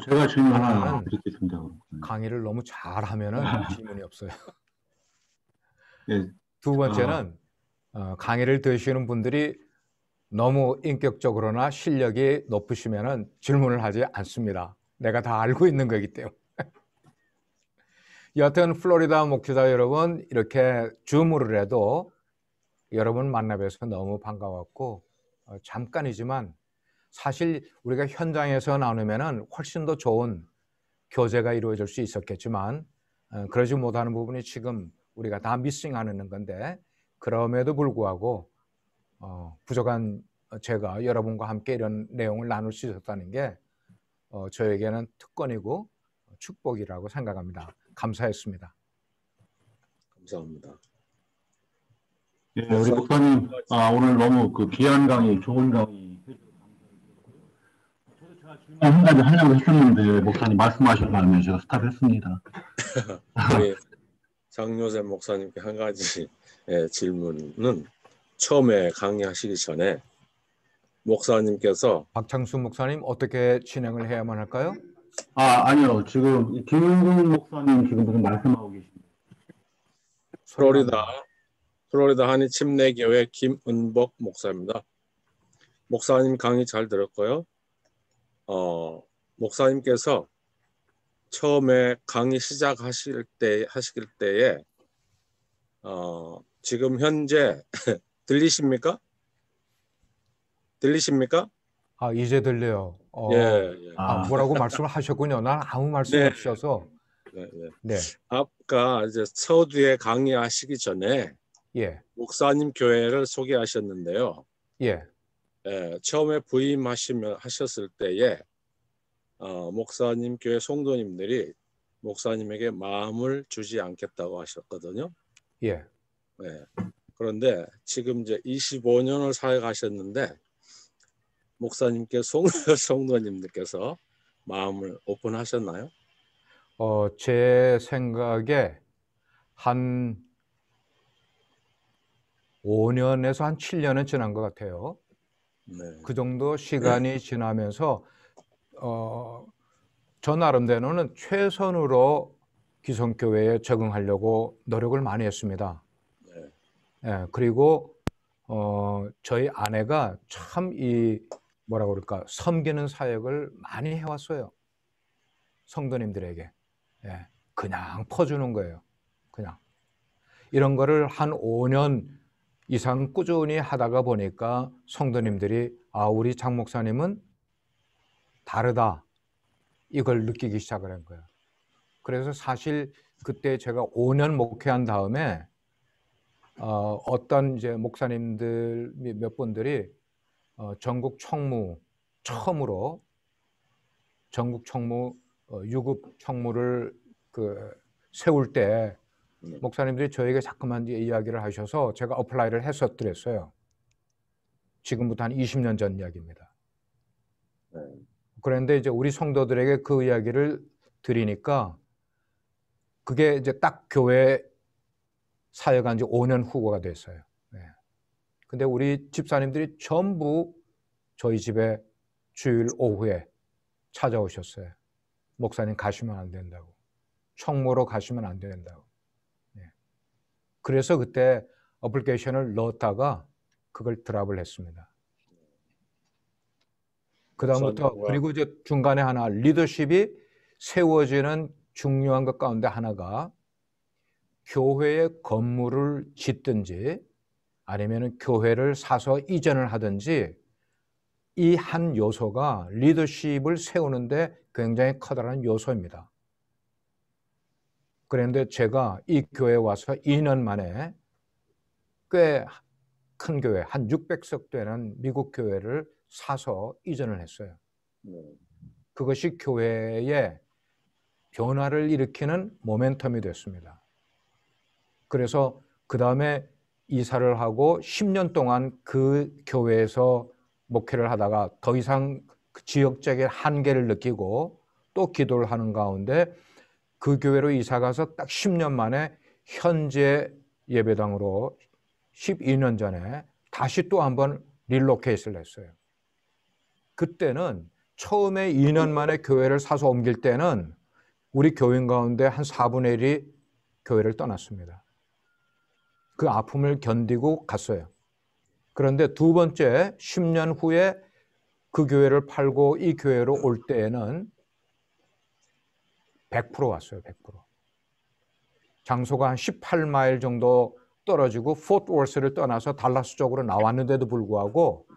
제가 질문 하나 하나는 드리겠습니다. 강의를 너무 잘하면은 질문이 없어요. 네. 두 번째는 강의를 들으시는 분들이 너무 인격적으로나 실력이 높으시면은 질문을 하지 않습니다. 내가 다 알고 있는 거기 때문에. 여하튼 플로리다 목회자 여러분, 이렇게 줌으로 해도 여러분 만나 뵈서 너무 반가웠고, 잠깐이지만 사실 우리가 현장에서 나누면은 훨씬 더 좋은 교제가 이루어질 수 있었겠지만 그러지 못하는 부분이 지금 우리가 다 미싱하는 건데, 그럼에도 불구하고 부족한 제가 여러분과 함께 이런 내용을 나눌 수 있었다는 게 저에게는 특권이고 축복이라고 생각합니다. 감사했습니다. 감사합니다. 예, 우리 목사님 오늘 너무 귀한 강의, 좋은 강의 해주셔서 감사드리고요. 저도 제가 질문 한 가지 하려고 했었는데 목사님 말씀하신 바람에 제가 스탑했습니다. 우리 장요셉 목사님께 한 가지 질문은, 처음에 강의하시기 전에 목사님께서 박창수 목사님 어떻게 진행을 해야만 할까요? 아니요. 지금 김은중 목사님 지금 무슨 말씀하고 계십니다. 플로리다 한인 침례교회 김은복 목사입니다. 목사님 강의 잘 들었고요. 목사님께서 처음에 강의 시작하실 때에 지금 현재 들리십니까? 이제 들려요. 예. 뭐라고 말씀을 하셨군요. 난 아무 말씀이 없어서. 네. 아까 이제 서두에 강의하시기 전에 목사님 교회를 소개하셨는데요. 처음에 부임하셨을 때에 목사님 교회 성도님들이 목사님에게 마음을 주지 않겠다고 하셨거든요. 그런데 지금 이제 25년을 사역하셨는데 목사님께 성도님들께서 마음을 오픈하셨나요? 제 생각에 한 5년에서 한 7년은 지난 것 같아요. 네. 그 정도 시간이 지나면서 저 나름대로는 최선으로 기성교회에 적응하려고 노력을 많이 했습니다. 네. 예, 그리고 저희 아내가 참 뭐라 그럴까, 섬기는 사역을 많이 해왔어요. 성도님들에게. 예, 그냥 퍼주는 거예요. 그냥. 이런 거를 한 5년 이상 꾸준히 하다가 보니까 성도님들이 우리 장 목사님은 다르다, 이걸 느끼기 시작을 한 거예요. 그래서 사실 그때 제가 5년 목회한 다음에 어떤 이제 목사님들 몇 분들이 전국 총무, 처음으로 전국 총무, 유급 총무를 세울 때 목사님들이 저에게 자꾸만 이야기를 하셔서 제가 어플라이를 했었더랬어요. 지금부터 한 20년 전 이야기입니다. 그런데 이제 우리 성도들에게 그 이야기를 드리니까 그게 이제 딱 교회 사역한 지 5년 후가 됐어요. 근데 우리 집사님들이 전부 저희 집에 주일 오후에 찾아오셨어요. 목사님 가시면 안 된다고. 총무로 가시면 안 된다고. 그래서 그때 어플리케이션을 넣었다가 그걸 드랍을 했습니다. 그 다음부터, 그리고 이제 중간에 하나, 리더십이 세워지는 중요한 것 가운데 하나가 교회의 건물을 짓든지 아니면 교회를 사서 이전을 하든지 이 한 요소가 리더십을 세우는데 굉장히 커다란 요소입니다. 그런데 제가 이 교회에 와서 2년 만에 꽤 큰 교회, 한 600석 되는 미국 교회를 사서 이전을 했어요. 그것이 교회의 변화를 일으키는 모멘텀이 됐습니다. 그래서 그 다음에 이사를 하고 10년 동안 그 교회에서 목회를 하다가 더 이상 그 지역적인 한계를 느끼고 또 기도를 하는 가운데 그 교회로 이사 가서 딱 10년 만에 현재 예배당으로 12년 전에 다시 또 한번 릴로케이트를 했어요. 그때는 처음에 2년 만에 교회를 사서 옮길 때는 우리 교인 가운데 한 4분의 1이 교회를 떠났습니다. 그 아픔을 견디고 갔어요. 그런데 두 번째 10년 후에 그 교회를 팔고 이 교회로 올 때에는 100% 왔어요. 100%. 장소가 한 18마일 정도 떨어지고 포트워스를 떠나서 달라스 쪽으로 나왔는데도 불구하고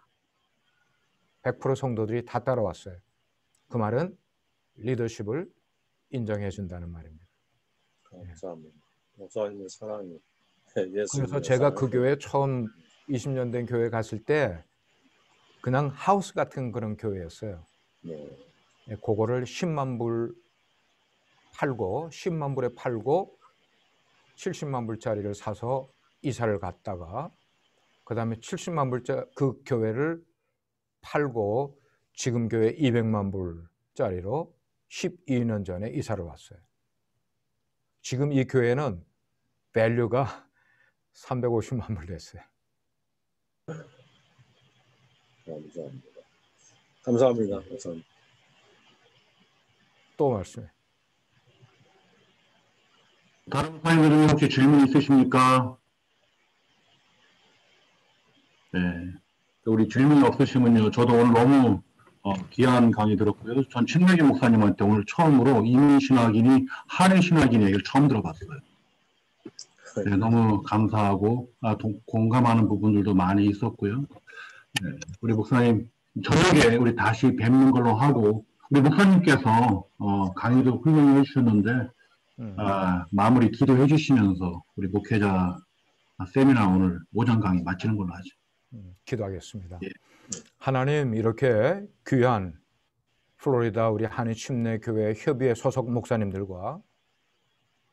100% 성도들이 다 따라왔어요. 그 말은 리더십을 인정해 준다는 말입니다. 감사합니다. 목사님의 사랑이 그래서 제가 그 교회 처음 20년 된 교회 갔을 때 그냥 하우스 같은 그런 교회였어요. 그거를 10만 불 팔고 10만 불에 팔고 70만 불짜리를 사서 이사를 갔다가 그 다음에 70만 불짜리 그 교회를 팔고 지금 교회 200만 불짜리로 12년 전에 이사를 왔어요. 지금 이 교회는 밸류가 350만 불 됐어요. 감사합니다. 감사합니다. 목사님. 또 말씀해. 다른 목사님들은 혹시 질문 있으십니까? 네. 우리 질문이 없으시면요. 저도 오늘 너무 귀한 강의 들었고요. 전 친명기 목사님한테 오늘 처음으로 이민신학인이 한인신학인 얘기를 처음 들어봤어요. 네, 너무 감사하고 공감하는 부분들도 많이 있었고요. 네, 우리 목사님 저녁에 우리 다시 뵙는 걸로 하고 우리 목사님께서 강의도 훌륭히 해주셨는데 마무리 기도해 주시면서 우리 목회자 세미나 오늘 오전 강의 마치는 걸로 하죠. 기도하겠습니다. 예. 하나님, 이렇게 귀한 플로리다 우리 한인 침례교회 협의회 소속 목사님들과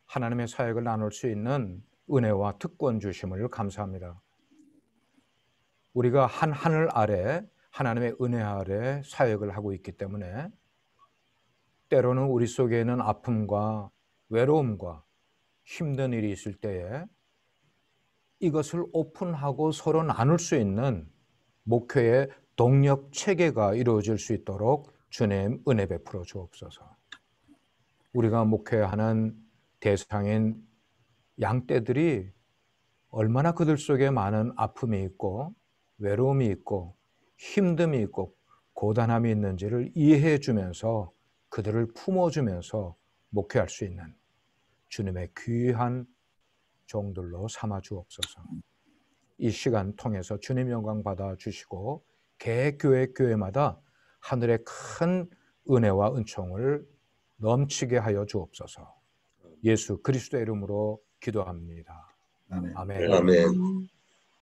하나님의 사역을 나눌 수 있는 은혜와 특권 주심을 감사합니다. 우리가 한 하늘 아래 하나님의 은혜 아래 사역을 하고 있기 때문에 때로는 우리 속에 있는 아픔과 외로움과 힘든 일이 있을 때에 이것을 오픈하고 서로 나눌 수 있는 목회의 동력 체계가 이루어질 수 있도록 주님 은혜 베풀어 주옵소서. 우리가 목회하는 대상인 양떼들이 얼마나 그들 속에 많은 아픔이 있고 외로움이 있고 힘듦이 있고 고단함이 있는지를 이해해 주면서 그들을 품어주면서 목회할 수 있는 주님의 귀한 종들로 삼아 주옵소서. 이 시간 통해서 주님 영광 받아 주시고 교회마다 하늘의 큰 은혜와 은총을 넘치게 하여 주옵소서. 예수 그리스도의 이름으로 기도합니다. 아멘. 아멘. 아멘.